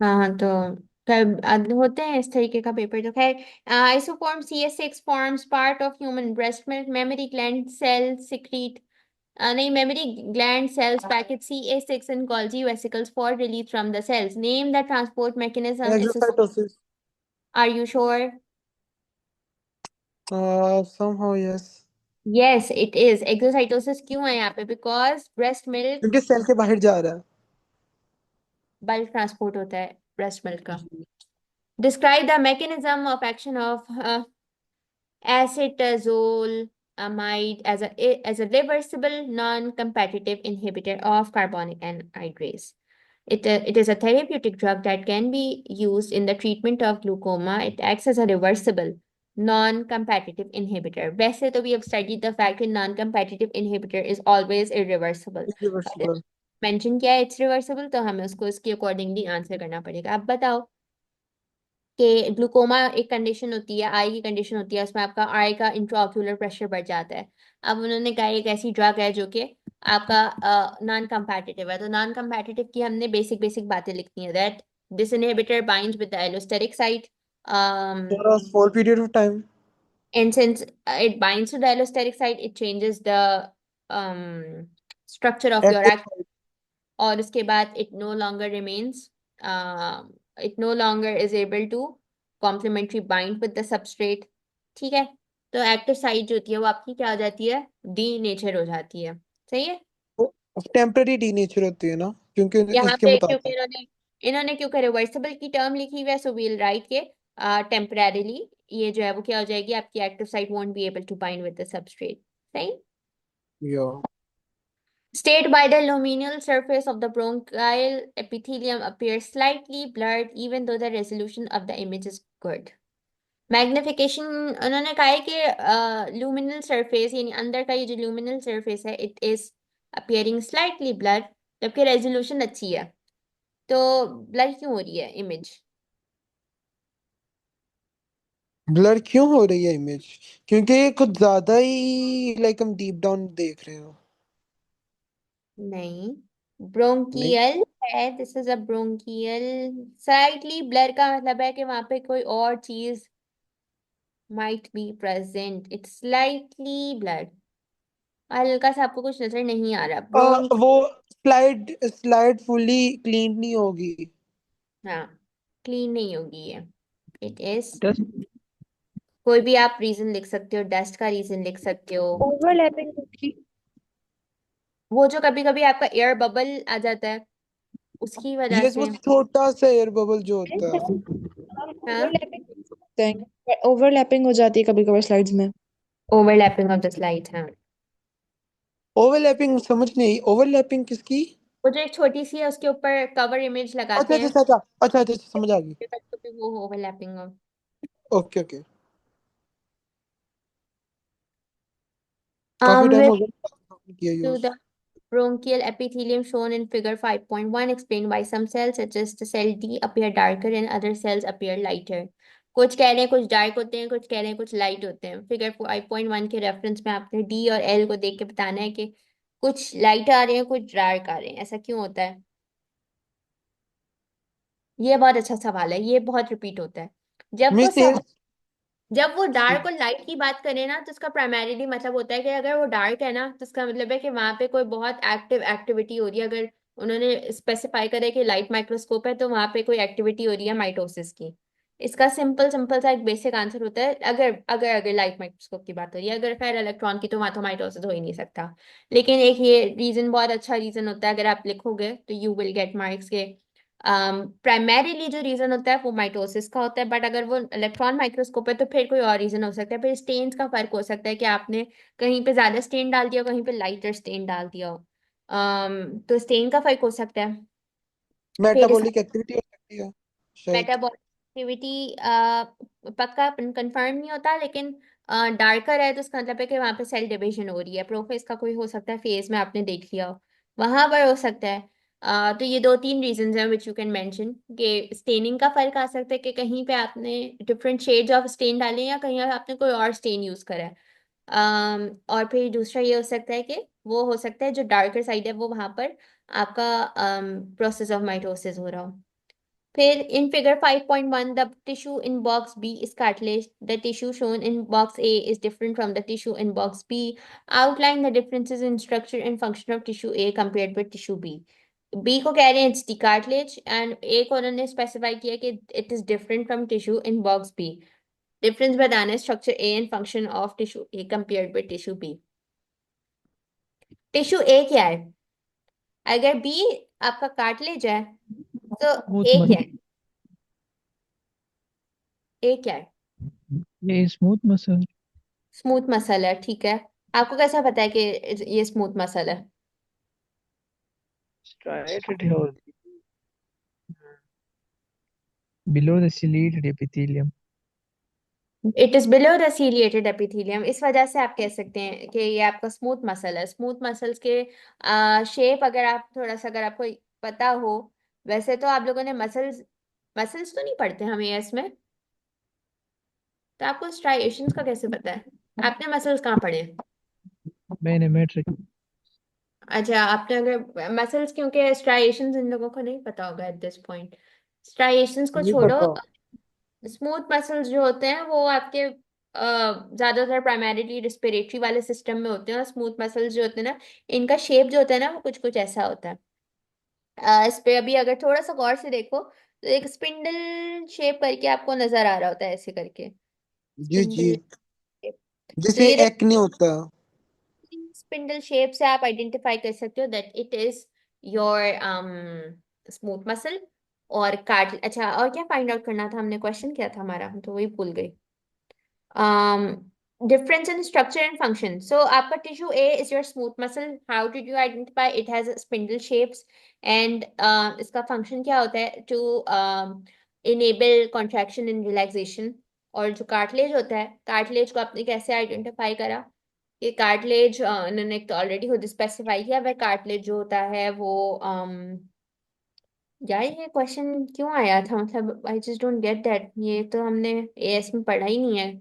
हाँ हाँ, तो खैर होते हैं इस तरीके का पेपर। तो खैर, isoform CS6 forms part of human breast milk memory gland cell secrete नहीं, memory gland cells packet CA6 and Golgi vesicles for release from the cells. Name the transport mechanism associated. Exocytosis. Are you sure? somehow yes। Yes, it is. Exocytosis क्यों है यहाँ पे? Because breast milk क्योंकि cell के बाहर जा रहा है। bulk transport होता है breast milk का। Describe the mechanism of action of acetazolamide as a reversible non-competitive inhibitor of carbonic anhydrase. It is a therapeutic drug that can be used in the treatment of glaucoma. It acts as a reversible non-competitive inhibitor. वैसे तो we have studied the fact that non-competitive inhibitor is always irreversible. Irreversible. Mention किया है it's reversible, तो हमें उसको इसके accordingly answer करना पड़ेगा। अब बताओ कि ग्लूकोमा एक कंडीशन होती है, आई की कंडीशन होती है, उसमें आपका आई का इंट्राऑक्यूलर प्रेशर बढ़ जाता है। अब उन्होंने कहा एक ऐसी ड्रग है जो कि आपका नॉन कंपैटिटिव है। तो नॉन कंपैटिटिव की हमने बेसिक बेसिक बातें लिखनी है। That this inhibitor binds with the allosteric site, for a small period of time. and since it binds to the allosteric site, it changes the structure of your act, active. और उसके बाद it no longer remains, it no longer is able to complementary bind with the substrate। ठीक है, तो active site जो होती है वो आपकी क्या हो जाती है? डी नेचर हो जाती है। सही है। टेम्पररी डीनेचर होती है ना, क्योंकि यहाँ इसके पे क्योंकि मुताबिक। इन्होंने क्योंकि रिवर्सिबल की टर्म लिखी हुई है, सो वील राइट के टेम्परेरीली ये जो है वो क्या हो जाएगी, आपकी active site won't be able to bind with the substrate. सही। या State by the luminal surface of the bronchial epithelium appears slightly blurred even though the resolution of the image is good. Magnification उन्होंने कहा है कि लुमिनल surface यानी अंदर का ये जो लुमिनल सरफेस है it is appearing slightly blur, जबकि रेजोल्यूशन अच्छी है। तो ब्लर क्यों हो रही है इमेज? ब्लर क्यों हो रही है इमेज? क्योंकि ये कुछ ज्यादा ही लाइक हम डीप डाउन देख रहे हो। नहीं, नहीं। ब्रोंकियल है। This is a bronchial. Slightly blur का मतलब है कि वहां पे कोई और चीज might be present. It's slightly blurred। हल्का सा आपको कुछ नजर नहीं आ रहा ब्रोंक। वो स्लाइड स्लाइड फुली क्लीन नहीं होगी। हाँ, क्लीन नहीं होगी ये। इट इज, Dust कोई भी आप रीजन लिख सकते हो, डस्ट का रीजन लिख सकते हो। ओवरलैपिंग होगी। वो जो कभी कभी आपका एयर बबल आ जाता है, उसकी वजह ये से। वो छोटा सा एयर बबल जो होता है। हाँ, ओवरलैपिंग हो जाती है कभी कभार स्लाइड्स में। Overlapping of the slide. हाँ, ओवरलैपिंग समझ नहीं आई, ओवरलैपिंग किसकी? वो जो एक छोटी सी है उसके ऊपर कवर इमेज अच्छा लगाते अच्छा हैं, अच्छा अच्छा अच्छा अच्छा अच्छा, समझ आ गई। तो वो ओवरलैपिंग ऑफ। ओके ओके, काफी टाइम हो गया किया To use. the bronchial epithelium shown in figure 5.1 explain why some cells such as the cell D appear darker and other cells appear lighter। कुछ कह रहे हैं कुछ डार्क होते हैं, कुछ कह रहे हैं कुछ लाइट होते हैं। फिगर 5.1 के रेफरेंस में आपने डी और एल को देख के बताना है कि कुछ लाइट आ रहे हैं कुछ डार्क आ रहे हैं, ऐसा क्यों होता है। ये बहुत अच्छा सवाल है, ये बहुत रिपीट होता है। जब वो मिस एयर। जब वो डार्क और लाइट की बात करें ना, तो उसका प्राइमरीली मतलब होता है कि अगर वो डार्क है ना, तो इसका मतलब है कि वहां पे कोई बहुत एक्टिव एक्टिविटी हो रही है। अगर उन्होंने स्पेसिफाई करे कि लाइट माइक्रोस्कोप है, तो वहां पे कोई एक्टिविटी हो रही है माइटोसिस की। इसका सिंपल सिंपल सा एक बेसिक आंसर होता है, अगर अगर अगर लाइट माइक्रोस्कोप की बात हो रही है। अगर खैर इलेक्ट्रॉन की, तो वहां तो माइटोसिस हो ही नहीं सकता। लेकिन एक ये रीजन बहुत अच्छा रीजन होता है, अगर आप लिखोगे तो यू विल गेट मार्क्स के। प्राइमरीली जो रीजन होता है वो माइटोसिस का होता है, बट अगर वो इलेक्ट्रॉन माइक्रोस्कोप है तो फिर कोई और रीजन हो सकता है। फिर स्टेन्स का फर्क हो सकता है कि आपने कहीं पे ज्यादा स्टेन डाल दिया हो, कहीं पे लाइटर स्टेन डाल दिया हो। तो स्टेन का फर्क हो सकता है। फिर इस मेटाबॉलिक एक्टिविटी हो सकती है शायद। मेटाबॉलिक एक्टिविटी पक्का कंफर्म नहीं होता, लेकिन डार्कर है तो उसका मतलब है कि वहां पे सेल डिवीजन हो रही है। प्रोफेज का कोई हो सकता है, फेज में आपने देख लिया हो, वहां पर हो सकता है। तो ये दो तीन रीजंस हैं विच यू कैन मेंशन। कि स्टेनिंग का फर्क आ सकता है कि कहीं पे आपने डिफरेंट शेड्स ऑफ स्टेन डाले हैं, या कहीं आपने कोई और स्टेन यूज करा है। और फिर दूसरा ये हो सकता है कि वो हो सकता है जो डार्कर साइड है वो वहां पर आपका प्रोसेस ऑफ माइटोसिस हो रहा हो। फिर in figure 5.1, the tissue in box B is cartilage. The tissue shown in box A is different from the tissue in box B. Outline the differences in structure and function of tissue A compared with tissue B. B को कह रहे हैं it's the cartilage, and A को उन्होंने specify किया कि it is different from tissue in box B. Difference बताना है structure A and function of tissue A compared with tissue B. Tissue A क्या है? अगर B आपका cartilage है, तो स्मूथ A क्या मसल। है? A क्या है? ये स्मूथ मसल। स्मूथ मसल है, ठीक है। आपको कैसा पता है कि ये स्मूथ मसल है? striated है और below the ciliated epithelium। It is below the ciliated epithelium. इस वजह से आप कह सकते हैं कि ये आपका स्मूथ मसल है। स्मूथ मसल्स के शेप अगर आप थोड़ा सा, अगर आपको पता हो, वैसे तो आप लोगों ने मसल्स मसल्स तो नहीं पढ़ते हम एएस में, तो आपको स्ट्राइएशंस का कैसे पता है? आपने मसल्स कहाँ पढ़े हैं? मैंने मैट्रिक। अच्छा, आपने अगर मसल्स, क्योंकि स्ट्राइएशंस इन लोगों को नहीं पता होगा एट दिस पॉइंट। स्ट्राइएशंस को नहीं छोड़ो। पता। स्मूथ मसल्स जो होते हैं वो आपके ज्यादातर प्राइमरीली रिस्पिरेटरी वाले सिस्टम में होते हैं। और स्मूथ मसल्स जो होते हैं ना, इनका शेप जो होता है ना, वो कुछ कुछ ऐसा होता है। इस पे अभी अगर थोड़ा सा गौर से देखो, तो एक स्पिंडल शेप करके आपको नजर आ रहा होता है, ऐसे करके जी जी, स्पिंडल शेप। तो जैसे ये एक्ने होता है। स्पिंडल शेप से आप आइडेंटिफाई कर सकते हो that it is your smooth muscle. और कार्ट, अच्छा, और क्या फाइंड आउट करना था हमने? क्वेश्चन क्या था हमारा, हम तो वही भूल गए। Difference in structure and function. So आपका tissue A is your smooth muscle. How did you identify? It has spindle shapes, and इसका function क्या होता है? To enable contraction and relaxation. और जो cartilage होता है, cartilage को आपने कैसे identify करा? कि cartilage उन्होंने तो already खुद specify किया, वह cartilage जो होता है वो यार ये क्वेश्चन क्यों आया था? मतलब I just don't get that, ये तो हमने एएस में पढ़ा ही नहीं है।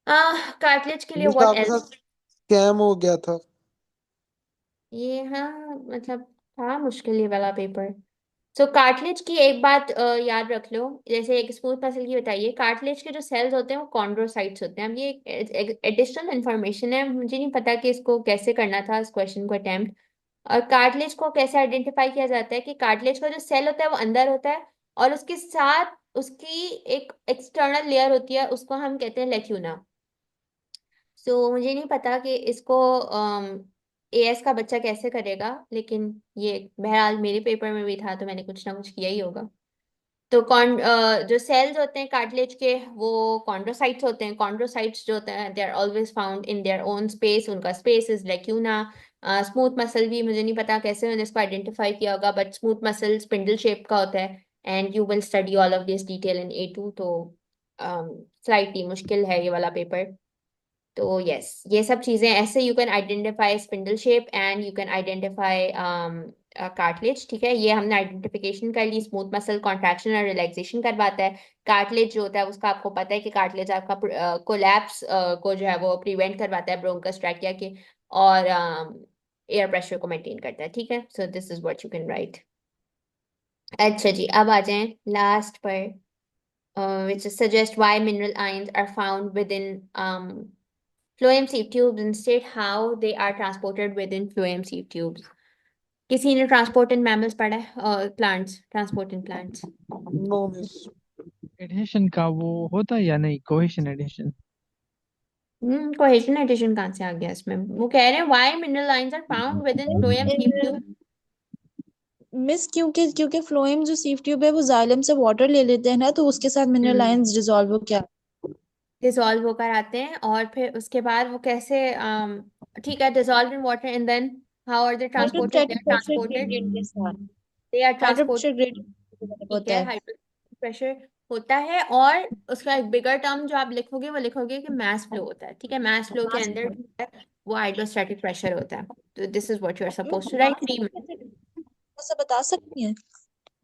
कार्टिलेज के लिए मिस व्हाट आपके एल्स? साथ स्कैम हो गया था। ये हाँ, मतलब था मुश्किल ये वाला पेपर। सो कार्टिलेज की एक बात याद रख लो, जैसे एक स्मूथ मसल की बताइए। कार्टिलेज के जो सेल्स होते हैं वो कॉन्ड्रोसाइट्स होते हैं। अब ये एडिशनल इंफॉर्मेशन है, मुझे नहीं पता कि इसको कैसे करना था, इस क्वेश्चन को अटेम्प्ट। और कार्टिलेज को कैसे आइडेंटिफाई किया जाता है कि कार्टिलेज का जो सेल होता है वो अंदर होता है, और उसके साथ उसकी एक एक्सटर्नल लेयर होती है, उसको हम कहते हैं लेक्यूना। सो मुझे नहीं पता कि इसको एएस का बच्चा कैसे करेगा, लेकिन ये बहरहाल मेरे पेपर में भी था तो मैंने कुछ ना कुछ किया ही होगा। तो जो सेल्स होते हैं कार्टिलेज के वो कॉन्ड्रोसाइट्स होते हैं। कॉन्ड्रोसाइट्स जो होते हैं they are always found in their own space, उनका space is lacuna. Smooth muscle भी मुझे नहीं पता कैसे मैंने इसको आइडेंटिफाई किया होगा, but smooth muscle spindle shape का होता है। And you will study all of this detail in A2, तो स्लाइटली मुश्किल है ये वाला पेपर। तो यस, ये सब चीजें ऐसे you can identify spindle shape and you can identify cartilage. ठीक है, ये हमने आइडेंटिफिकेशन कर ली। स्मूथ मसल कॉन्ट्रैक्शन और रिलैक्सेशन करवाता है। कार्टिलेज जो होता है उसका आपको पता है कि कार्टिलेज आपका कोलैप्स को जो है वो प्रिवेंट करवाता है ब्रोंकस ट्रैकिया के, और एयर प्रेशर को मेंटेन करता है। ठीक है, so this is what you can write. अच्छा जी, अब आ जाएं लास्ट पर, which is suggest why mineral ions are found within phloem sieve tubes and state how they are transported within phloem sieve tubes. किसी ने ट्रांसपोर्ट इन mammals पढ़ा है, plants, transport in plants? No miss. Addition का वो होता है या नहीं, कोहेशन एडिशन? कोहेशन एडिशन कहाँ से आ गया इसमें? वो कह रहे हैं why mineral ions are found with in phloem sieve tube. Miss क्योंकि क्योंकि फ्लोएम जो सीव ट्यूब है वो जाइलम से वाटर ले लेते हैं ना, तो उसके साथ मिनरल आयंस डिसॉल्व हो क्या डिसॉल्व होकर आते हैं और फिर उसके बाद वो कैसे ठीक है, dissolve in water and then how are they transported? They hydrostatic are pressure transported, gradient के साथ। They are hydro transport pressure gradient ठीक होता है, है। हाइड्रोस्टैटिक प्रेशर होता है। और उसका एक बिगर टर्म जो आप लिखोगे वो लिखोगे कि मास फ्लो होता है। ठीक है, मास फ्लो के अंदर जो है वो हाइड्रोस्टैटिक प्रेशर होता है। तो this is what you are supposed to write. ऐसा बता सकती हैं?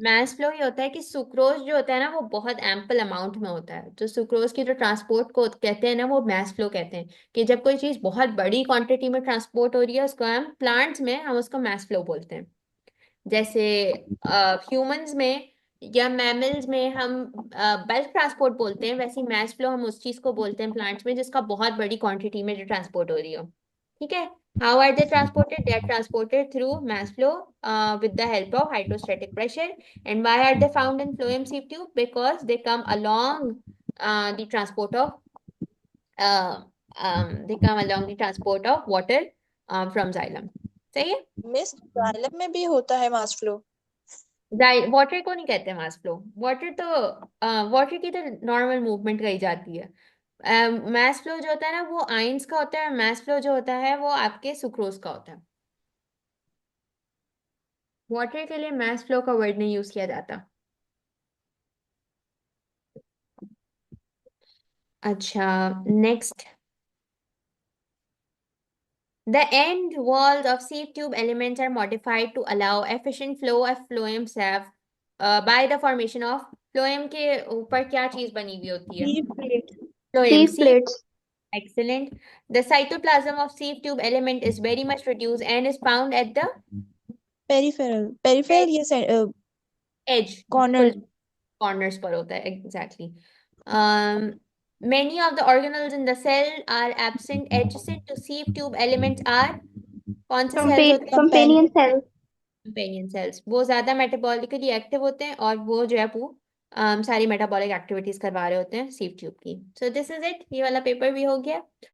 मास फ्लो ये होता है कि सुक्रोज जो होता है ना वो बहुत एम्पल अमाउंट में होता है। तो सुक्रोज की जो ट्रांसपोर्ट को कहते हैं ना वो मास फ्लो कहते हैं, कि जब कोई चीज़ बहुत बड़ी क्वांटिटी में ट्रांसपोर्ट हो रही है उसको हम प्लांट्स में हम उसको मास फ्लो बोलते हैं। जैसे ह्यूमंस में या मैमल्स में हम बल्क ट्रांसपोर्ट बोलते हैं, वैसे मास फ्लो हम उस चीज़ को बोलते हैं प्लांट्स में जिसका बहुत बड़ी क्वांटिटी में जो ट्रांसपोर्ट हो रही हो। ठीक है, how are they transported? They are transported through mass flow with the help of hydrostatic pressure. And why are they found in phloem sieve tube? Because they come along the transport of water from xylem. सही है। Miss xylem में भी होता है mass flow? Water को नहीं कहते mass flow, water तो वाटर की तो नॉर्मल मूवमेंट कही जाती है। मास फ्लो जो होता है ना वो आयंस का होता है, और मास फ्लो जो होता है वो आपके सुक्रोज का होता है। वाटर के लिए मास फ्लो का वर्ड नहीं यूज किया जाता। अच्छा, next, the end walls of sieve tube elements are modified to allow efficient flow of phloem sap by the formation of phloem के ऊपर क्या चीज बनी हुई होती है? Sieve plate. Phloem Sieve sieve. plates. Excellent. The cytoplasm of sieve tube element is very much reduced and is found at the peripheral या edge, corner. corners पर होता है। Exactly. Many of the organelles in the cell are absent. Adjacent to sieve tube elements are कौन से cells होते हैं? Companion cells. Companion cells. वो ज्यादा मेटाबॉलिकली एक्टिव होते हैं और वो जो है वो सारी मेटाबॉलिक एक्टिविटीज करवा रहे होते हैं सीव ट्यूब की। सो दिस इज इट, ये वाला पेपर भी हो गया।